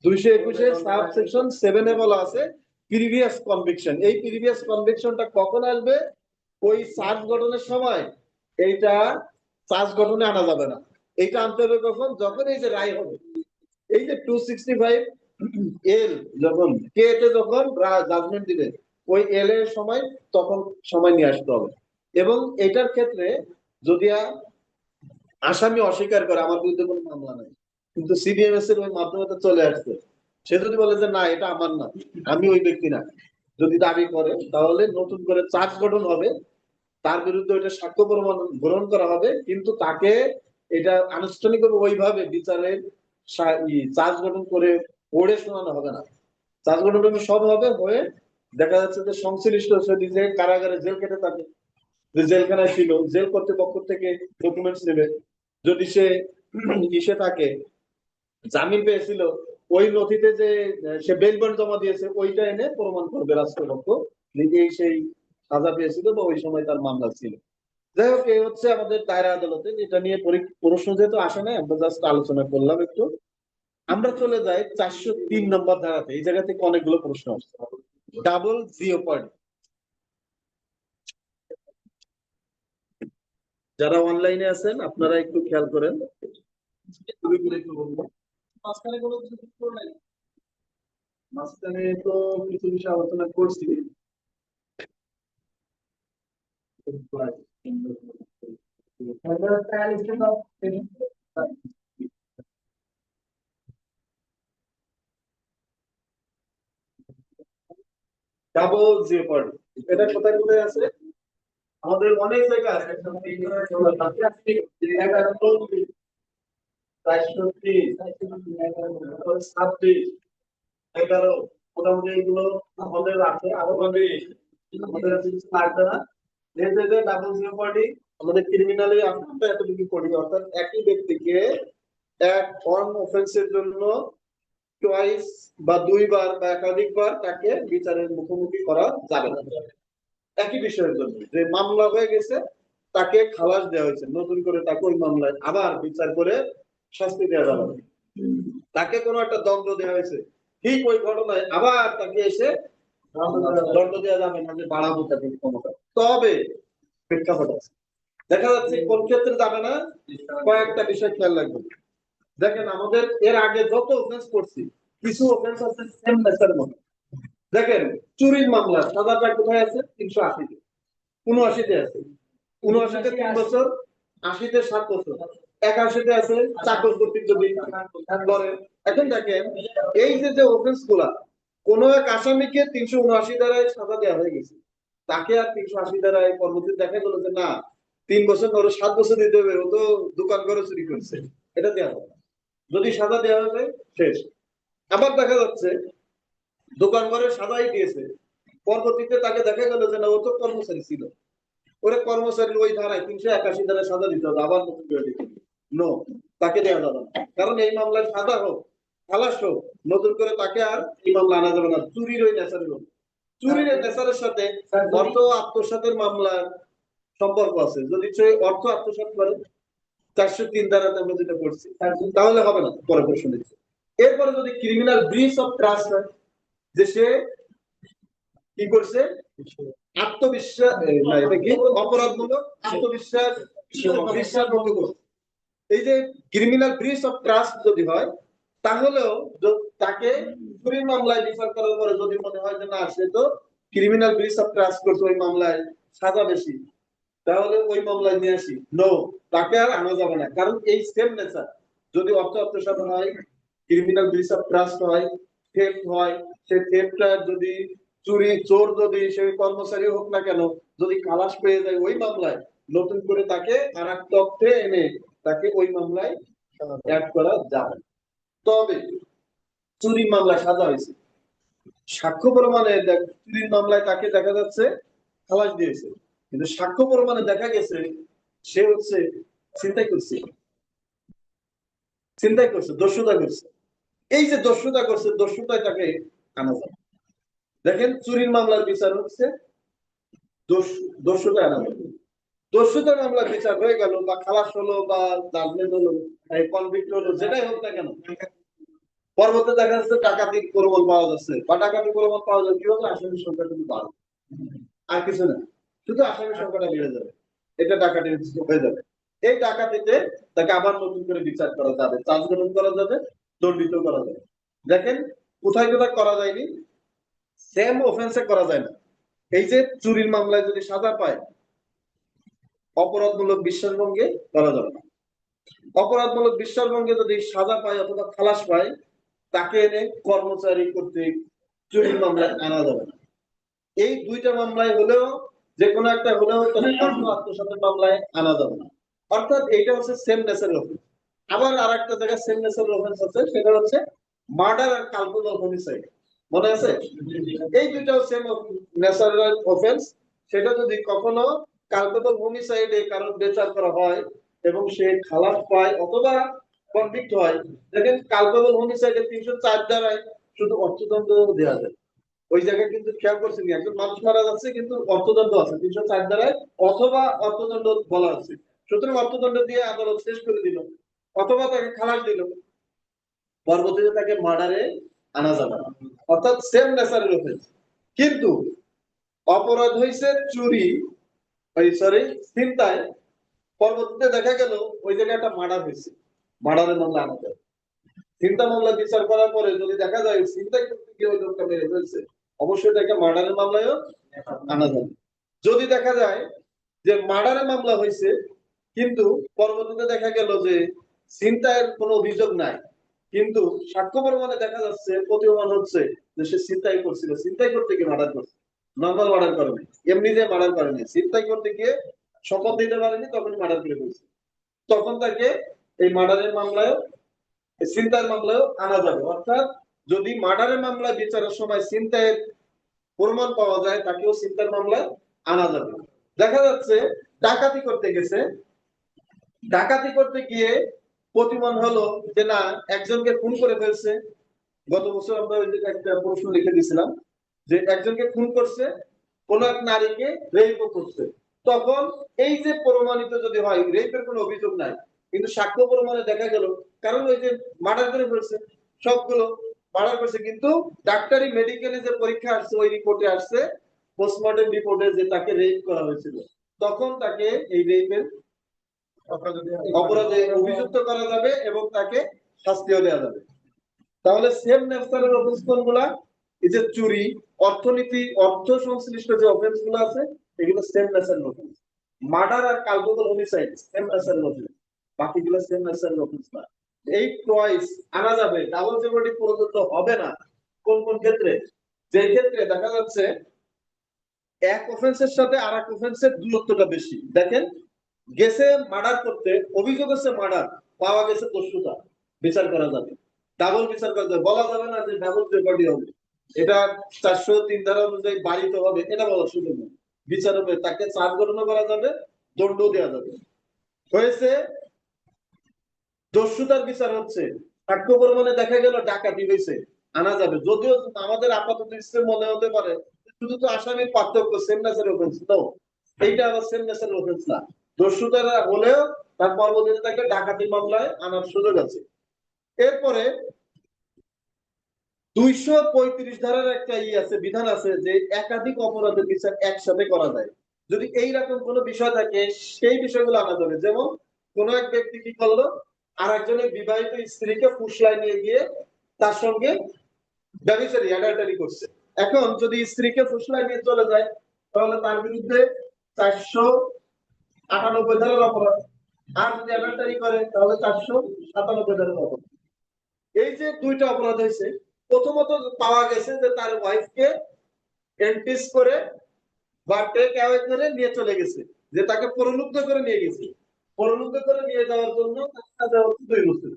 221-এর সাবসেকশন 7-এ বলা আছে প্রিভিয়াস কনভিকশন। এই প্রিভিয়াস কনভিকশনটা কখন আসবে? ওই সার্চ গঠনের সময় এইটা সার্চ গঠনে আনা যাবে না। এইটা আনতে হবে কখন? যখন এই যে রায় হবে, এই যে 265 এল যখন কে তে যখন জাজমেন্ট দিবে, ওই এল এর সময় তখন সময় নিয়ে আসতে হবে। এবং এটার ক্ষেত্রে যদি আসামি অস্বীকার করে আমার বিরুদ্ধে কোনো মামলা নাই, কিন্তু সিডিএমএস এর ওই মাধ্যমে তো চলে আসছে, সে যদি বলে যে না এটা আমার না, আমি ওই ব্যক্তি না, যদি দাবি করে, তাহলে নতুন করে চার্জ গঠন হবে, তার বিরুদ্ধে ওইটা সাক্ষ্য প্রমাণ গ্রহণ করা হবে, কিন্তু তাকে এটা আনুষ্ঠানিকভাবে ওইভাবে বিচারের চার্জ গঠন করে পড়ে শোনানো হবে না। চার্জ গঠন সব হবে হয়ে দেখা যাচ্ছে যে সংশ্লিষ্ট সেটি যে কারাগারে জেল কেটে থাকে, যে জেলখানায় ছিল, জেল কর্তৃপক্ষ থেকে ডকুমেন্টস নেবে। যদি সে ইসে থাকে, জামিন পেয়েছিল, ওই নথিতে যে সে বেল বন্ড জমা দিয়েছে ওইটা এনে প্রমাণ করবে রাষ্ট্রপক্ষ নিজেই সেই সাজা পেয়েছিল বা ওই সময় তার মামলা ছিল। যাই হোক, এই হচ্ছে আমাদের দায়রা আদালতে, এটা নিয়ে প্রশ্ন যেহেতু আসে নাই, আমরা জাস্ট আলোচনা করলাম একটু। আমরা চলে যাই 403 নম্বর ধারাতে। এই জায়গা থেকে অনেকগুলো প্রশ্ন আসছে। ডাবল জিওপার্ডি, যারা অনলাইনে আছেন আপনারা একটু খেয়াল করেন। মাঝখানে কোনো কিছু নাই, মাঝখানে তো কিছু বিষয় আলোচনা করছি। ডাবল জিওপার্ডি, এটা কোথায় কোথায় আছে? আমাদের অনেক জায়গা আছে। 11, মোটামুটি এগুলো আমাদের আছে। আরো আমাদের কাছে কিছু লাগবে না। যে জায়গায় ডাবল জিওপার্ডি আমাদের ক্রিমিনালি আমরা এতটুকু করি, অর্থাৎ একই ব্যক্তিকে এক ওয়ান অফেন্সের জন্য টুয়াইস বা দুইবার বা একাধিকবার তাকে বিচারের মুখোমুখি করা যাবে না। একই বিষয়ের জন্য যে মামলা হয়ে গেছে, তাকে খালাস দেওয়া হয়েছে, নতুন করে তাকে ওই মামলায় আবার বিচার করে শাস্তি দেওয়া যাবে না। তাকে কোনো একটা দণ্ড দেওয়া হয়েছে, ঠিক ওই ঘটনায় আবার তাকে এসে দণ্ড দেওয়া যাবে না, যে বাড়াবো তাকে ক্ষমতা। তবে প্রেক্ষাপট আছে, দেখা যাচ্ছে কোন ক্ষেত্রে যাবে না, কয়েকটা বিষয় খেয়াল রাখবেন। দেখেন আমাদের এর আগে যত অফেন্স করছি, কিছু অফেন্স আছে সেম নেচার মতো। দেখেন চুরির মামলা সাজাটা কোথায় আছে? 380-তে, 79-তে আছে, 79-তে 3 বছর, 80-তে 7 বছর, 81-তে আছে 4 বছর কর্তৃক যদি করে। এখন দেখেন এই যে যে অফেন্স গুলা, কোন এক আসামিকে 379 ধারায় সাজা দেওয়া হয়ে গেছে, তাকে আর 380 ধারায় পরবর্তীতে দেখা গেল যে না 3 বছর ধরে 7 বছর দিতে হবে, ও তো দোকান করে চুরি করছে, এটা দেওয়া হবে না। যদি সাজা দেওয়া হবে শেষ। আবার দেখা যাচ্ছে দোকান ঘরে সাজাই দিয়েছে, পরবর্তীতে তাকে দেখা গেল যে না ও তো কর্মচারী ছিল, ওরে কর্মচারী ওই ধারায় 381 ধারায় সাজা দিতে হবে, আবার নতুন করে দিতে হবে। নো, তাকে দেওয়া যাবে না। কারণ এই মামলায় সাজা হোক খালাস হোক, নতুন করে তাকে আর এই মামলা আনা যাবে না। চুরির ওই নেচারের হোক, চুরির নেচারের সাথে অর্থ আত্মসাতের মামলার সম্পর্ক আছে। যদি সে অর্থ আত্মসাৎ করে 403 ধারাতে আমরা যেটা করছি, তাহলে হবে না। পরে প্রশ্ন দিচ্ছে। এরপরে যদি ক্রিমিনাল ব্রিচ অফ ট্রাস্ট হয়, যে সে কি করছে, আত্মবিশ্বাস না, এটা কি অপরাধমূলক আত্মবিশ্বাস বিশ্বাস ভঙ্গ করছে। এই যে ক্রিমিনাল ব্রিচ অফ ট্রাস্ট যদি হয়, তাহলেও তাকে চুরির মামলায় বিচার করার পরে যদি মনে হয় যে না সে তো ক্রিমিনাল ব্রিচ অফ ট্রাস্ট করছে, ওই মামলায় সাজা বেশি, তাহলে ওই মামলায় নিয়ে আসি। নো, তাকে আর আনা যাবে না। কারণ এই সেম নেচার, যদি অর্থ আত্মসাৎ হয়, ক্রিমিনাল ব্রিচ অফ ট্রাস্ট হয়, থেফট হয়, সেই থেফটটা যদি চুরি চোর যদি সে কর্মচারী হোক না কেন, যদি খালাস পেয়ে যায় ওই মামলায়, নতুন করে তাকে আর এক তথ্যে এনে তাকে ওই মামলায় অ্যাড করা যাবে। তবে চুরির মামলায় সাজা হয়েছে, সাক্ষ্য প্রমাণে চুরির মামলায় তাকে দেখা যাচ্ছে খালাস দিয়েছে, কিন্তু সাক্ষ্য প্রমাণে দেখা গেছে সে হচ্ছে ছিনতাই করছে, ছিনতাই করছে, দস্যুতা করছে। এই যে দস্যুতা করছে, দস্যুতায় তাকে আনা যাবে। দেখেন চুরির মামলার বিচার হচ্ছে দস্যুতা আনা যাবে। দস্যুতা মামলার বিচার হয়ে গেল, বা খালাস হলো, বা জাজমেন্ট হলো, কনভিক্ট হলো, যেটাই হোক না কেন, পরবর্তী দেখা যাচ্ছে ডাকাতির প্রমাণ পাওয়া যাচ্ছে, বা ডাকাতির প্রমাণ পাওয়া যাচ্ছে, কি হবে, আসামির সংখ্যা কিন্তু বাড়বে, আর কিছু না, শুধু আসামির সংখ্যাটা বেড়ে যাবে, এটা ডাকাতি হয়ে যাবে। এই ডাকাতিতে তাকে আবার নতুন করে বিচার করা যাবে, চার্জ গ্রহণ করা যাবে, দণ্ডিত করা যাবে। দেখেন কোথায় কোথায় করা যায়নি, সেম অফেন্সে করা যায় না। এই যে চুরির মামলায় যদি সাজা পায়, অপরাধমূলক বিশ্বাসভঙ্গে করা যাবে না। অপরাধমূলক বিশ্বাসভঙ্গে যদি সাজা পায় অথবা খালাস পায়, তাকে এনে কর্মচারী কর্তৃক চুরির মামলায় আনা যাবে না। এই দুইটা মামলায় হলেও, যে কোনো একটা হলেও আত্মসাতের মামলায় আনা যাবে না। অর্থাৎ এইটা হচ্ছে সেম নেচারের অফেন্স। আবার আর একটা জায়গায় সেম নেচারের অফেন্স আছে, সেটা হচ্ছে মার্ডার আর কালপেবল হোমিসাইড, মনে আছে? এই দুইটাও সেম নেচারাল অফেন্স। সেটা যদি কখনো কালপেবল হোমিসাইডে কারণ বিচার করা হয় এবং সে খালাস পায় অথবা কনভিক্ট হয়, দেখেন কালপেবল হোমিসাইডে 304 ধারায় শুধু অর্থদণ্ড দেওয়া যায়। ওই জায়গায় কিন্তু খেয়াল করছেন, একজন মানুষ মারা যাচ্ছে কিন্তু অর্থদণ্ড আছে 304 ধারায়, অথবা অর্থদণ্ড বলা আছে। সুতরাং অর্থদণ্ড দিয়ে আদালত শেষ করে দিল, অথবা তাকে খালাস দিল, পরবর্তীতে তাকে মার্ডারে আনা যাবে না। অর্থাৎ সেম নেচারের অফেন্স। কিন্তু অপরাধ হয়েছে চুরি, সরি ছিনতাই, পরবর্তীতে দেখা গেল ওই জায়গায় একটা মার্ডার হয়েছে, মার্ডারের মামলা আনা যায়। ছিনতা মামলা বিচার করার পরে যদি দেখা যায় ছিনতাই করতে গিয়ে ওই লোকটা মেরে ফেলছে, অবশ্যই তাকে মার্ডারের মামলায়ও আনা যাবে। যদি দেখা যায় যে মার্ডারের মামলা হয়েছে কিন্তু পরবর্তীতে দেখা গেল যে ছিনতাইয়ের কোনো অভিযোগ নাই, কিন্তু সাক্ষ্য প্রমাণে দেখা যাচ্ছে, প্রতীয়মান হচ্ছে যে সে ছিনতাই করছিল, ছিনতাই করতে গিয়ে মার্ডার করছে, নর্মাল মার্ডার করেনি, এমনি যে মার্ডার করেনি, ছিনতাই করতে গিয়ে শপথ দিতে পারেনি, তখন মার্ডার করে ফেলছে, তখন তাকে এই মার্ডারের মামলায়, ছিনতাইয়ের মামলায় আনা যাবে। অর্থাৎ যদি মার্ডারের মামলায় বিচারের সময় ছিনতাইয়ের প্রমাণ পাওয়া যায়, তাকেও ছিনতাইয়ের মামলায় আনা যাবে। দেখা যাচ্ছে ডাকাতি করতে গেছে, ডাকাতি করতে গিয়ে প্রতিমান হলো যে না একজনকে খুন করে ফেলছে। গত বছর আমরা ওই দিকে একটা প্রশ্ন লিখে দিয়েছিলাম যে একজনকে খুন করছে, কোন এক নারীকে রেপও করছে। তখন এই যে প্রমাণিত যদি হয় রেপের কোনো অভিযোগ নাই, কিন্তু সাক্ষ্য প্রমাণে দেখা গেল, কারণ ওই যে মার্ডার করে ফেলছে, সবগুলো মার্ডার করছে, কিন্তু ডাক্তারি মেডিকেলে যে পরীক্ষা আসছে ওই রিপোর্টে আসছে, পোস্টমর্টেম রিপোর্টে, যে তাকে রেপ করা হয়েছিল, তখন তাকে এই রেপের অপরাধে অভিযুক্ত করা যাবে এবং তাকে শাস্তিও দেওয়া যাবে। তাহলে সেম নেচারের অফেন্স কোনগুলা? এই যে চুরি, অর্থনীতি, অর্থ সংশ্লিষ্ট যে অফেন্স গুলো আছে, এগুলো সেম নেচারের অফেন্স। মার্ডার আর কালপেবল হোমিসাইড সেম নেচারের অফেন্স, বাকিগুলো সেম নেচারের অফেন্স না। এই টয়েস আনা যাবে, ডাবল জেওয়ার্ডি প্রযোজ্য হবে না কোন কোন ক্ষেত্রে? যে ক্ষেত্রে দেখা যাচ্ছে এক অফেন্সের সাথে আর এক অফেন্সের দূরত্বটা বেশি। দেখেন, গেছে মার্ডার করতে, অভিযোগ আছে মার্ডার, পাওয়া গেছে দস্যুতা, বিচার করা যাবে, ডাবল বিচার করা যাবে। বলা যাবে না যে ডাবল জেপার্ডি হবে, এটা 403 ধারা অনুযায়ী বাড়িতে হবে, এটা বলার সুযোগ নেই। বিচার হবে, তাকে চার্জ গণনা করা যাবে, দণ্ড দেওয়া যাবে। হয়েছে দস্যুতার বিচার হচ্ছে, সাক্ষ্য প্রমাণে দেখা গেল ডাকাতি হয়েছে, আনা যাবে। যদিও আমাদের আপাতত দৃষ্টিতে মনে হতে পারে শুধু তো আসামির পার্থক্য, সেম নেচারের অফেন্স তো, এইটা আবার সেম নেচারের অফেন্স না। দস্যুতারা হলেও তার পরবর্তীতে তাকে ডাকাতি মামলায় আনার সুযোগ আছে। এরপরে 235 ধারার একটা আছে, বিধান আছে যে একাধিক অপরাধের বিচার একসাথে করা যায়। যদি এইরকম কোনো বিষয় থাকে সেই বিষয়গুলো আনা যাবে। যেমন কোন এক ব্যক্তি কি করলো, আর একজনের বিবাহিত স্ত্রীকে ফুসলায় নিয়ে গিয়ে তার সঙ্গে ব্যভিচারী অ্যাডাল্টারি করছে। এখন যদি স্ত্রীকে ফুসলায় নিয়ে চলে যায়, তাহলে তার বিরুদ্ধে 498 ধারার অপরাধ। আর যদি অ্যাডাল্টারি করে তাহলে 497 ধারার অপরাধ। এই যে দুইটা অপরাধ হয়েছে, প্রথমত পাওয়া গেছে যে তার ওয়াইফকে এন্টিস করে বা টেক অ্যাওয়ে করে নিয়ে চলে গেছে, যে তাকে প্রলুব্ধ করে নিয়ে গেছে। প্রলুব্ধ করে নিয়ে যাওয়ার জন্য তার 2 বছর।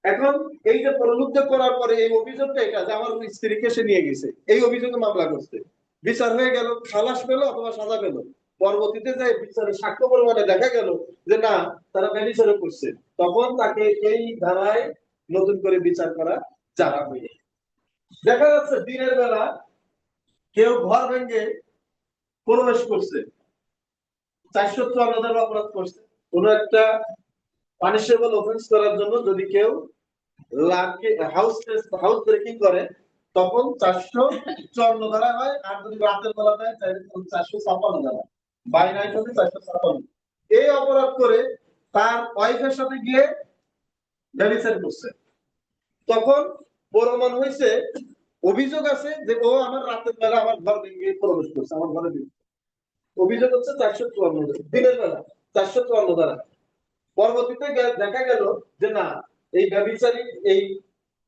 এখন এই যে প্রলুব্ধ করার পরে এই অভিযোগটা এটা যে আমার স্ত্রীকে সে নিয়ে গেছে, এই অভিযোগে মামলা করছে, বিচার হয়ে গেল, খালাস পেল অথবা সাজা পেল। পরবর্তীতে যে বিচারে সাক্ষ্য প্রমাণে দেখা গেল যে না, তারা ব্যভিচার করছে, তখন তাকে এই ধারায় নতুন করে বিচার করা যাবে। দেখা যাচ্ছে দিনের বেলা কেউ ঘর ভেঙে প্রবেশ করছে, 454 ধারা অপরাধ করছে। কোন একটা পানিশেবল অফেন্স করার জন্য যদি কেউ হাউস ব্রেকিং করে, তখন 454 ধারা হয়। আর যদি রাতের বেলা দেয় তাহলে 456 ধারা, বাই নাইট হলে 456। এই অপরাধ করে তার ওয়াইফের সাথে গিয়ে ব্যভিচার করছে, তখন প্রমাণ হয়েছে, অভিযোগ আছে যে ও আমার রাতের বেলা আমার ঘর ভেঙে প্রবেশ করছে, আমার ঘরে অভিযোগ হচ্ছে 454 দিনের বেলা 454 ধারা। পরবর্তীতে দেখা গেল যে না, এই ব্যভিচারী এই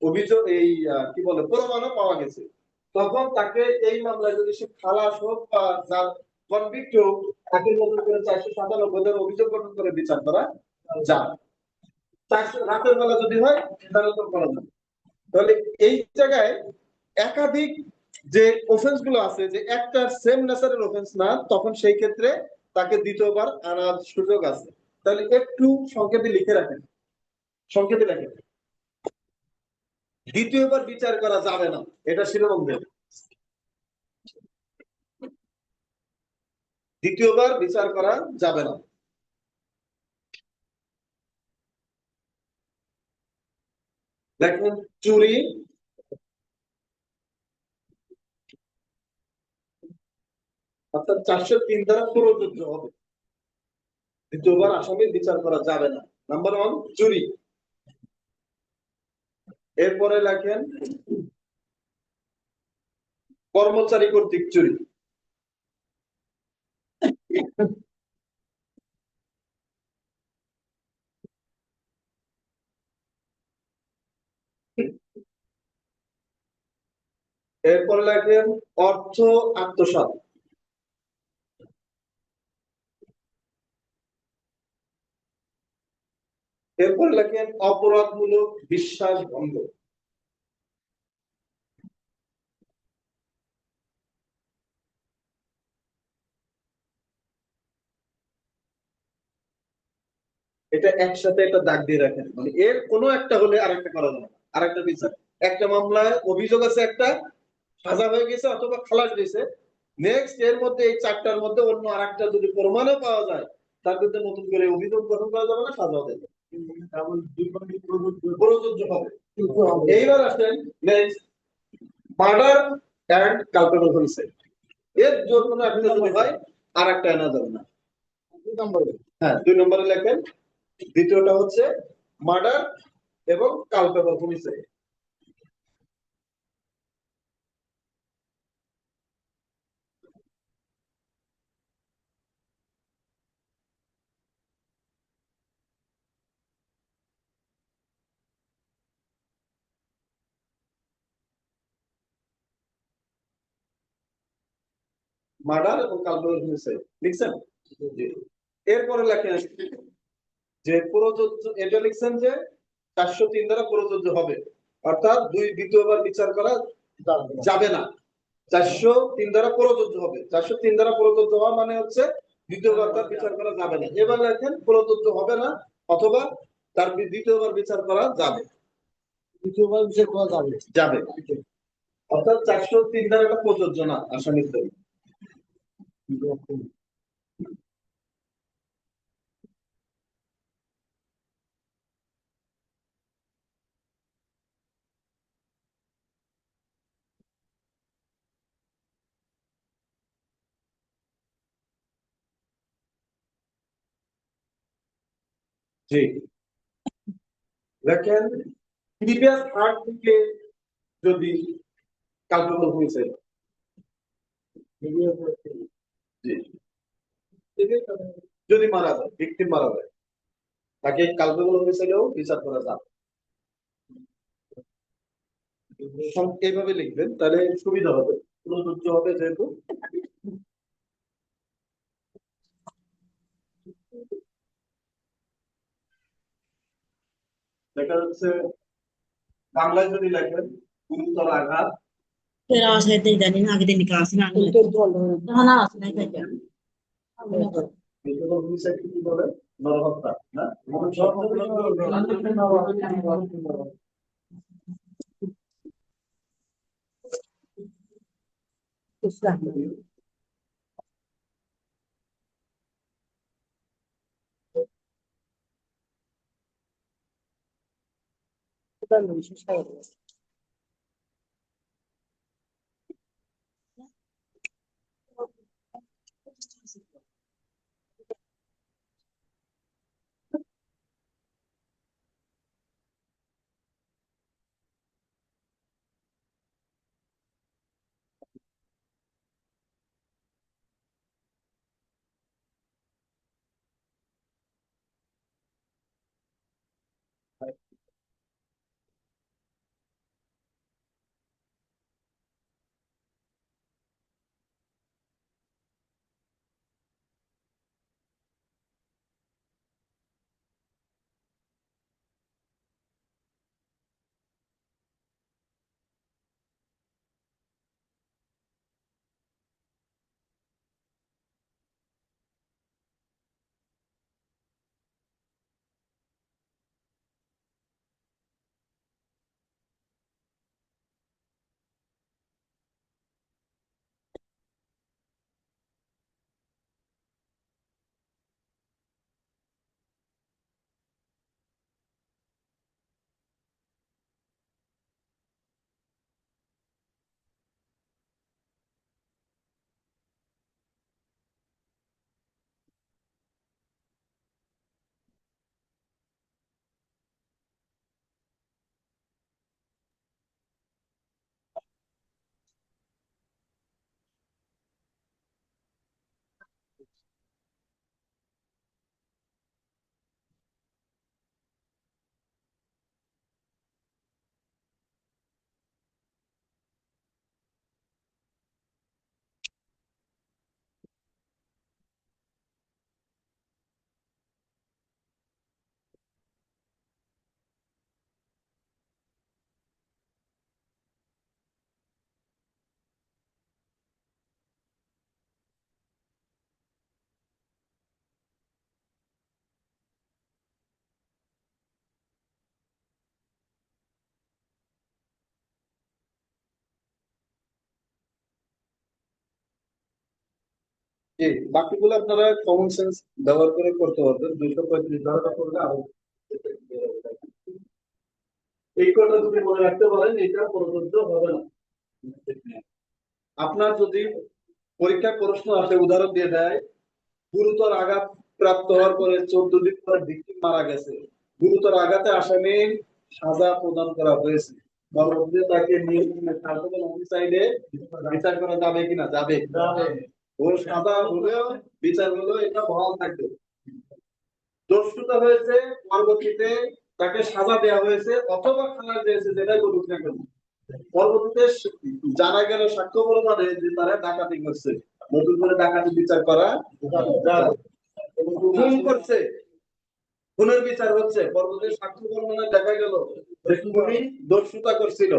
অভিযোগ এই কি বলে প্রমাণও পাওয়া গেছে, তখন তাকে এই মামলায় যদি সে খালাস হোক বা যার কনভিক্ট হোক, তাকে নতুন করে 497 অভিযোগ গঠন করে বিচার করা যায়। রাতের বেলা যদি হয় তাহলে তো করা যাবে। তাহলে এই জায়গায় একাধিক যে অফেন্স গুলো আছে, যে একটা সেম নেচারের অফেন্স না, তখন সেই ক্ষেত্রে তাকে দ্বিতীয়বার আনার সুযোগ আছে। তাহলে একটু সংক্ষেপে লিখে রাখেন, সংক্ষেপে লেখেন, দ্বিতীয়বার বিচার করা যাবে না, এটা শিরোনাম দেন। দ্বিতীয়বার বিচার করা যাবে না। দেখুন, চুরি অর্থাৎ 403 দ্বারা প্রযোজ্য হবে, দ্বিতীয়বার আসামির বিচার করা যাবে না। নাম্বার 1 চুরি। এরপরে লেখেন কর্মচারী কর্তৃক চুরি। এরপরে লেখেন অর্থ আত্মসাৎ। এরপরে লেখেন অপরাধমূলক বিশ্বাস ভঙ্গ। এটা একসাথে একটা দাগ দিয়ে রাখেন, মানে এর কোনো একটা হলে আরেকটা করা যাবে, আরেকটা বিচার। একটা মামলায় অভিযোগ আছে, একটা সাজা হয়ে গেছে অথবা খালাস দিয়েছে, নেক্সট এর মধ্যে এই 4টার মধ্যে অন্য আরেকটা যদি প্রমাণও পাওয়া যায়, তার বিরুদ্ধে নতুন করে অভিযোগ গঠন করা যাবে না, সাজাও দেবে, প্রযোজ্য হবে। এইবার আসেন next murder and culpable homicide. এর জন্য একটা যদি হয় আর একটা আনা যাবে না। হ্যাঁ, 2 নম্বরে লেখেন দ্বিতীয়টা হচ্ছে মার্ডার এবং কালপেবল হোমিসাইড। মার্ডার এবং কালপেবল হোমিসাইড লিখছেন। এরপরে লেখেন যে প্রযোজ্য, এটা লিখছেন যে 403 দ্বারা প্রযোজ্য হবে, অর্থাৎ দ্বিতীয়বার বিচার করা যাবে না। 403 দ্বারা প্রযোজ্য হবে, 403 দ্বারা প্রযোজ্য হওয়া মানে হচ্ছে দ্বিতীয়বার তার বিচার করা যাবে না। এবার লেখেন প্রযোজ্য হবে না অথবা তার দ্বিতীয়বার বিচার করা যাবে, দ্বিতীয়বার বিচার করা যাবে অর্থাৎ 403 দ্বারা এটা প্রযোজ্য না আসামির জন্য। জি দেখেন প্রিভিয়াস আর্ট থেকে যদি কালপেবল হোমিসাইড, যদি মারা যায়, ভিকটিম মারা যায়, তাকে কালপেবল হোমিসাইডেও বিচার করা যাবে। এইভাবে লিখবেন তাহলে সুবিধা হবে, প্রযোজ্য হবে যেহেতু। দেখা যাচ্ছে বাংলায় যদি লেখেন গুরুতর আঘাত, Pero saya tidak ni nak kita nikah sih nak. Mana asal kita? Culpable homicide কি বলে? নরহত্যা না? Kita ni susah. জি বাকিগুলো আপনারা কমন সেন্স ব্যবহার করে করতে পারবেন। 235 ধারা করলে আরো এই কথা যদি মনে রাখতে পারেন এটা প্রযোজ্য হবে না। আপনার যদি পরীক্ষায় প্রশ্ন আসে, উদাহরণ দিয়ে দেয় গুরুতর আঘাত প্রাপ্ত হওয়ার পরে 14 দিন পরে ভিকটিম মারা গেছে, গুরুতর আঘাতে আসামির সাজা প্রদান করা হয়েছে, পরবর্তীতে তাকে কালপেবল হোমিসাইডে বিচার করা যাবে কিনা? যাবে। ওর সাজা হলেও বিচার হলেও এটা বহাল থাকবে। দোষটা হয়েছে পরবর্তীতে তাকে সাজা দেওয়া হয়েছে অথবা খালাস দিয়েছে, যেটাই বলুক না কেন, পরবর্তীতে জানা গেল সাক্ষ্য প্রমাণে যে তারা ডাকাতি করছে নতুন করে ডাকাতি বিচার করা যাবে। খুন করছে, খুনের বিচার হচ্ছে, পরবর্তী সাক্ষ্য বর্ণনায় দেখা গেল যে খুনি দস্যুতা করছিল,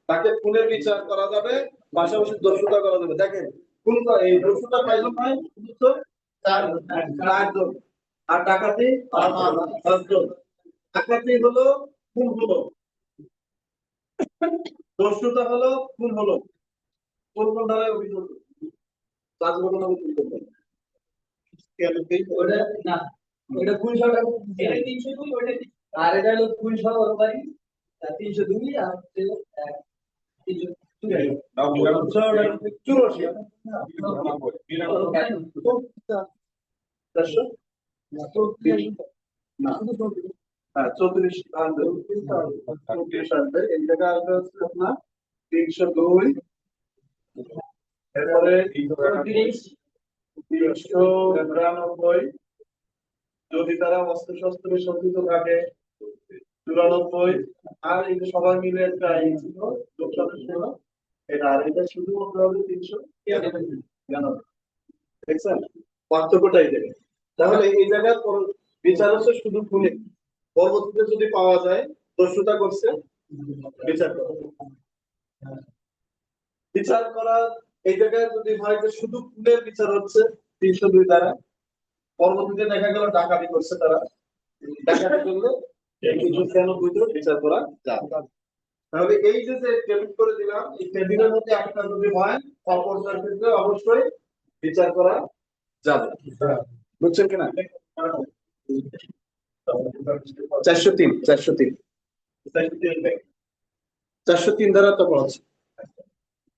তাকে খুনের বিচার করা যাবে, পাশাপাশি দস্যুতা করা যাবে। দেখেন খুন এই দস্যুতা কয়জন হয়? শুধু চারজন, আর ডাকাতি পাঁচজন। ডাকাতি হলো, খুন হলো, দস্যুতা হলো, খুন হলো, কোন কোন ধারায় অভিযোগ? পাঁচ ঘটনা অভিযোগ করবেন। ওটা না, ওটা ফুল শট, এটা 302, ওটা আর এটা হলো ফুল শট ওরবারি 302 আর হচ্ছে 302, এরপরে 393, যদি তারা অস্ত্র শস্ত্রে সজ্জিত থাকে 94, আর এই যে সবাই মিলে একটা এই ছিল লোক সদস্য, এটা আর এটা শুধু বলতে হবে 393। দেখছেন পার্থক্যটাই দেখেন। তাহলে এই জায়গায় বিচার হচ্ছে শুধু খুনে, পরবর্তীতে যদি পাওয়া যায় দস্যুতা করছে, বিচার করা, বিচার করা এই জায়গায় যদি হয় যে শুধু খুনের বিচার হচ্ছে 302 দ্বারা, পরবর্তীতে দেখা গেল ডাকাতি করছে তারা, ডাকাতি করলে এই 296 বিচার করা যায়। তাহলে এই যে টেবিল করে দিলাম, এই টেবিলের মধ্যে একটা যদি হয় অপরটার ক্ষেত্রে অবশ্যই বিচার করা যাবে। বুঝছেন কিনা? 403 দ্বারা তো পড়া আছে,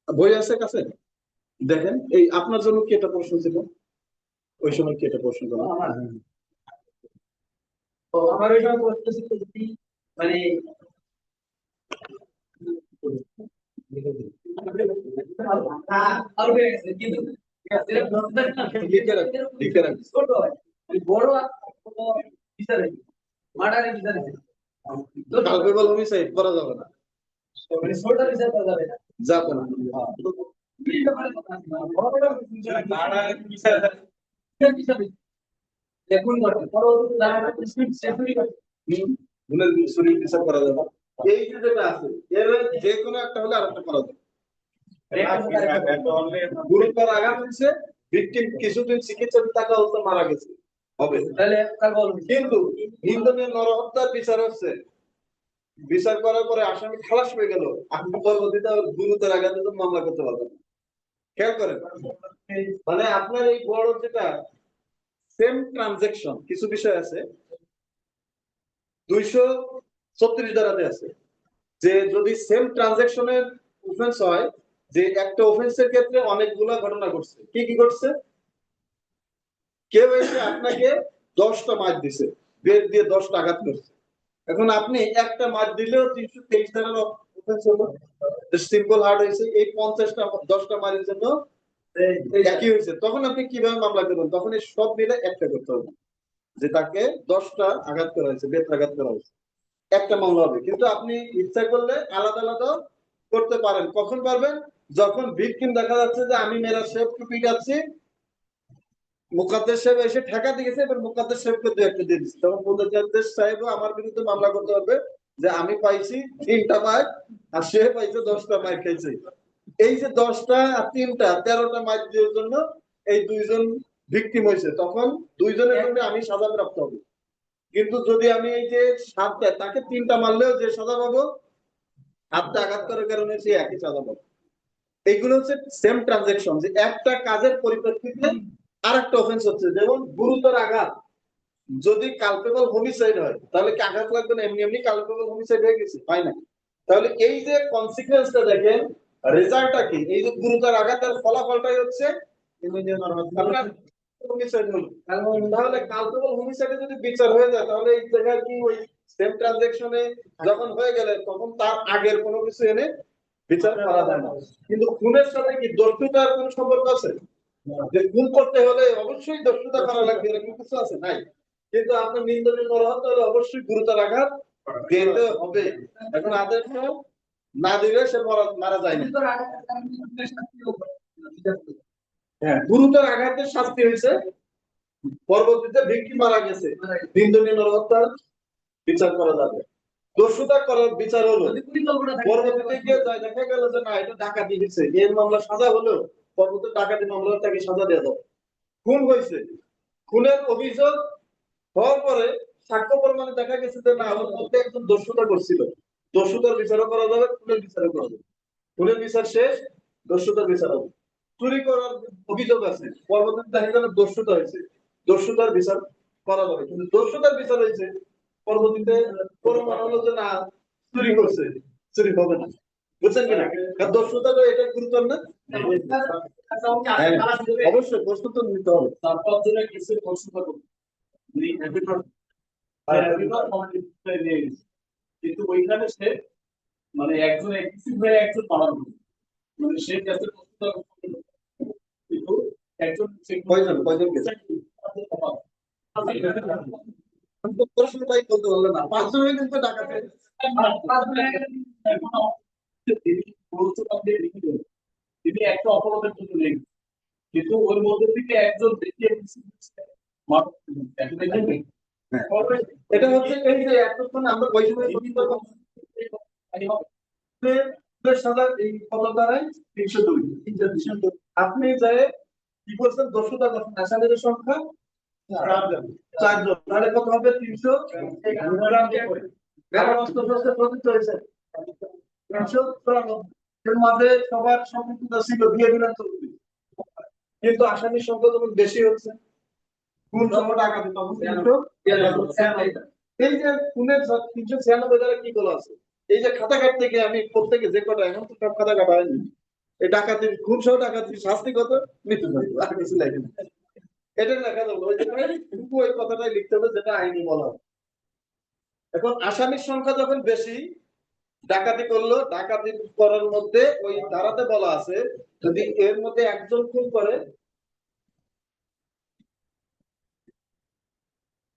বই আছে কাছে, দেখেন। এই আপনার জন্য কি একটা প্রশ্ন ছিল, ওই সময় কি একটা প্রশ্ন ছিল? আমার এটা বলতেছি যদি মানে আর হয়ে গেছে কিন্তু লিখে রাখছি। ছোট হয় বড় কোনো বিচারে মার্ডারে বিচারে কালপেবল হোমিসাইড করা যাবে না, মানে ছোট বিচার করা যাবে না, যাবে না। দেখুন গুণের শরীর বিচার করা যাবে না। এই যে যেটা আছে এর যে কোনো একটা হলে আরেকটা করা যাবে। গুরুতর আঘাত হয়েছে, ভিকটিম কিছুদিন চিকিৎসাধীন থাকা অবস্থায় মারা গেছে, হবে। তাহলে কাল বলুন কিন্তু হিন্দুদের নরহত্যার বিচার হচ্ছে, বিচার করার পরে আসামি খালাস হয়ে গেল, আপনি পরবর্তীতে গুরুতর আঘাতের জন্য মামলা করতে পারবেন না। খেয়াল করেন, মানে আপনার এই বড় যেটা সেম ট্রানজাকশন, কিছু বিষয় আছে 236 ধারাতে আছে যে যদি সেম ট্রানজাকশনের অফেন্স হয়, যে একটা অফেন্সের ক্ষেত্রে অনেকগুলো ঘটনা ঘটছে, কি কি ঘটছে? কেউ এসে আপনাকে 10টা মার দিছে, বেদ দিয়ে 10টা আঘাত করছে, এখন আপনি একটা মার দিলেও 323 ধারার অফেন্স হলো, সিম্পল হার্ড হয়েছে, এই 50টা 10টা মারের জন্য একই হয়েছে, তখন আপনি কিভাবে মামলা করবেন? তখন এই সব মিলে একটা করতে হবে যে তাকে 10টা আঘাত করা হয়েছে, বেদ আঘাত করা হয়েছে, একটা মামলা হবে। কিন্তু আপনি ইচ্ছা করলে আলাদা আলাদা করতে পারেন। কখন পারবেন? যখন ভিকটিম দেখা যাচ্ছে যে আমি মেরা শেফকে পিটাচ্ছি, মুকাদ্দেস সাহেব এসে ঠেকা দিয়েছে, এবার মুকাদ্দেস সাহেবকে দু একটা দিয়ে দিচ্ছে, তখন মুকাদ্দেস সাহেব আমার বিরুদ্ধে মামলা করতে হবে যে আমি পাইছি 3টা মার আর সে পাইছে 10টা মার খেয়েছে। এই যে 10টা আর 3টা 13টা মার দেওয়ার জন্য এই দুইজন ভিকটিম হয়েছে, তখন দুইজনের জন্য আমি সাজা প্রাপ্ত হব। কিন্তু যদি আমি এই যে 7টা, তাকে 3টা মারলেও যে সাজা পাবো, 7টা আঘাত করার কারণে সে একই সাজা পাবে। এইগুলো হচ্ছে সেম ট্রানজাকশন, যে একটা কাজের পরিপ্রেক্ষিতে আরেকটা অফেন্স হচ্ছে। যেমন গুরুতর আঘাত, যদি কালপেবল হোমিসাইড হয় তাহলে কি আঘাত লাগবে না? এমনি এমনি কালপেবল হোমিসাইড হয়ে গেছে, হয় না? তাহলে এই যে কনসিকুয়েন্সটা দেখেন, রেজাল্টটা কি? এই যে গুরুতর আঘাতের ফলাফলটাই হচ্ছে আপনার হোমিসাইড হলো। তাহলে কালপেবল হোমিসাইডে যদি বিচার হয়ে যায়, তাহলে এই জায়গায় কি ওই সেম ট্রানজাকশনে যখন হয়ে গেলে তখন তার আগের কোনো কিছু এনে বিচার করা যায় না। কিন্তু খুনের সাথে কি দস্যুতার কোনো সম্পর্ক আছে? যে খুন করতে হলে অবশ্যই দস্যুতা করা লাগবে এরকম কিছু আছে? নাই। কিন্তু আপনার নিন্দনীয় নরহত্যা হলে অবশ্যই গুরুতর আঘাত দিতে হবে। এখন আদেশ না দিলে সে মারা যায় না। হ্যাঁ, গুরুতর আঘাতের শাস্তি হয়েছে, পরবর্তীতে ভিকটিম মারা গেছে, নিন্দনীয় নরহত্যার বিচার করা যাবে। দস্যুতা করার বিচার হলো যদি পরিকল্পনা থাকে পরবর্তীতে গিয়ে দেখা গেল যে না, এটা ডাকাতি হয়েছে, এর মামলা সাজা হলো, পরবর্তী ডাকাতি মামলা তাকে সাজা দেওয়া যাবে। খুন হয়েছে, খুনের অভিযোগ হওয়ার পরে সাক্ষ্য প্রমাণে দেখা গেছে যে না, ওর মধ্যে একজন দস্যুতা করছিল, দস্যুতার বিচারও করা যাবে, খুনের বিচারও করা যাবে। খুনের বিচার শেষ, দস্যুতার বিচার হবে। চুরি করার অভিযোগ আছে, পরবর্তীতে দেখা গেল দস্যুতা হয়েছে, দস্যুতার বিচার করা যাবে, কিন্তু দস্যুতার বিচার হয়েছে, পরবর্তীতে প্রমাণ হলো যে না, চুরি করছে, চুরি হবে না। বুঝছেন কিনা? কারণ দস্যুতা তো এটা গুরুতর না। হ্যাঁ, অবশ্যই প্রস্তুত নিতে হবে। তারপর জন্য কিছু প্রশ্ন করব কিন্তু ওইখানে সে মানে একজন এক্সিভ হয়ে একজন পালন করে মানে সে কাছে কিন্তু একজন কয়জন গেছে? আমি তো প্রশ্নটাই বলতে পারলাম না, 5 জন কিন্তু ডাকাতে। তিনি একটা অপরাধের জন্য নেই কিন্তু ওর মধ্যে থেকে একজন ব্যক্তি এটা হচ্ছে এই যে এতক্ষণ আমরা ওই সময় সাজা এই কত দ্বারাই 302। আপনি যে কি বলছেন, দস্যুতা করছেন, আসামিদের সংখ্যা 4 জন, তাহলে কত হবে? 300। এর মাঝে সবার সম্পৃক্ততা ছিল, দিয়ে দিলেন তো। কিন্তু আসামির সংখ্যা যখন বেশি হচ্ছে, খুন সহ ডাকাতি, তখন 300। এই যে খুনের 396 দ্বারা কি বলা আছে, এই যে খাতা কাটতে গিয়ে আমি প্রত্যেকে যে কটা, এখন তো সব খাতা কাটা হয়নি, এই ডাকাতি, খুন সহ ডাকাতি শাস্তি কত? মৃত্যুদণ্ড, আর কিছু লেখে না। এটা লেখা যাবে, ওই কথাটাই লিখতে হবে যেটা আইনি বলা হয়। এখন আসামির সংখ্যা যখন বেশি, ডাকাতি করলো, ডাকাতি করার মধ্যে ওই ধারাতে বলা আছে যদি এর মধ্যে একজন খুন করে,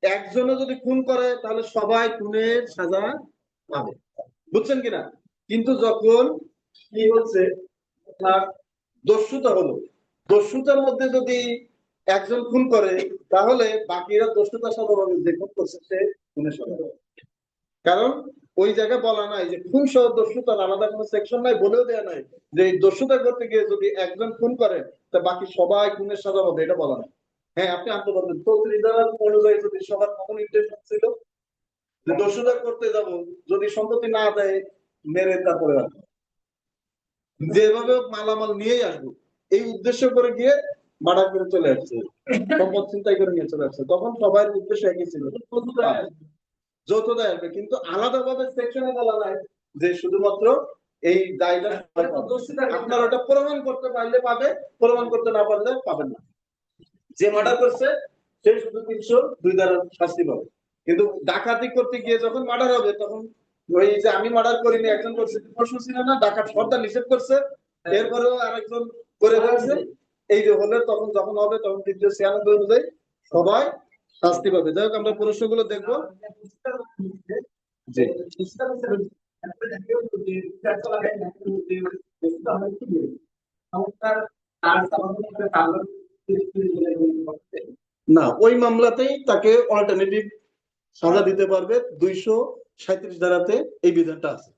একজনও যদি খুন করে তাহলে সবাই খুনের সাজা পাবে। বুঝছেন কিনা? কিন্তু যখন কি হচ্ছে, দস্যুতা হলো, দস্যুতার মধ্যে যদি একজন খুন করে তাহলে বাকিরা দস্যুতার সাজা পাবে, যে খুন করছে সে খুনের সাজা পাবে। কারণ ওই জায়গায় বলা নাই যে খুন সহ দস্যুতার আলাদা কোনো সেকশন নাই, বলেও দেওয়া নাই যে এই দস্যুতা করতে গিয়ে যদি একজন খুন করে তা বাকি সবাই খুনের সাজা পাবে, এটা বলা নাই। হ্যাঁ, আপনি আনতে পারবেন 34 ধারা অনুযায়ী যদি সবার কমন ইন্টেনশন ছিল যে দস্যুতা করতে যাব, যদি সম্পত্তি না দেয় মেরে তারপরে আসবো, যেভাবে মালামাল নিয়েই আসবো, এই উদ্দেশ্য করে গিয়ে মার্ডার করে চলে আসছে, সম্পদ চিন্তাই করে নিয়ে চলে আসছে, তখন সবার উদ্দেশ্য একই ছিল, যৌথ দায় আসবে। কিন্তু আলাদাভাবে সেকশনে বলা নাই যে শুধুমাত্র এই দায়টা আপনার ওটা প্রমাণ করতে পারলে পাবে, প্রমাণ করতে না পারলে পাবেন না। যে মার্ডার করছে সে শুধু 302 দ্বারা শাস্তি পাবে। কিন্তু ডাকাতি করতে গিয়ে যখন মার্ডার হবে, তখন ওই যে আমি মার্ডার করিনি একজন করছে প্রশ্ন ছিল না, ডাকাত সর্দার নিষেধ করছে, এরপরেও আরেকজন করে ফেলছে, এই যে হলে তখন যখন হবে তখন 396 অনুযায়ী সবাই শাস্তি পাবে। যাই হোক, আমরা প্রশ্নগুলো দেখবো। জি, না, ওই মামলাতেই তাকে অল্টারনেটিভ সাজা দিতে পারবে, 237 ধারাতে এই বিধানটা আছে।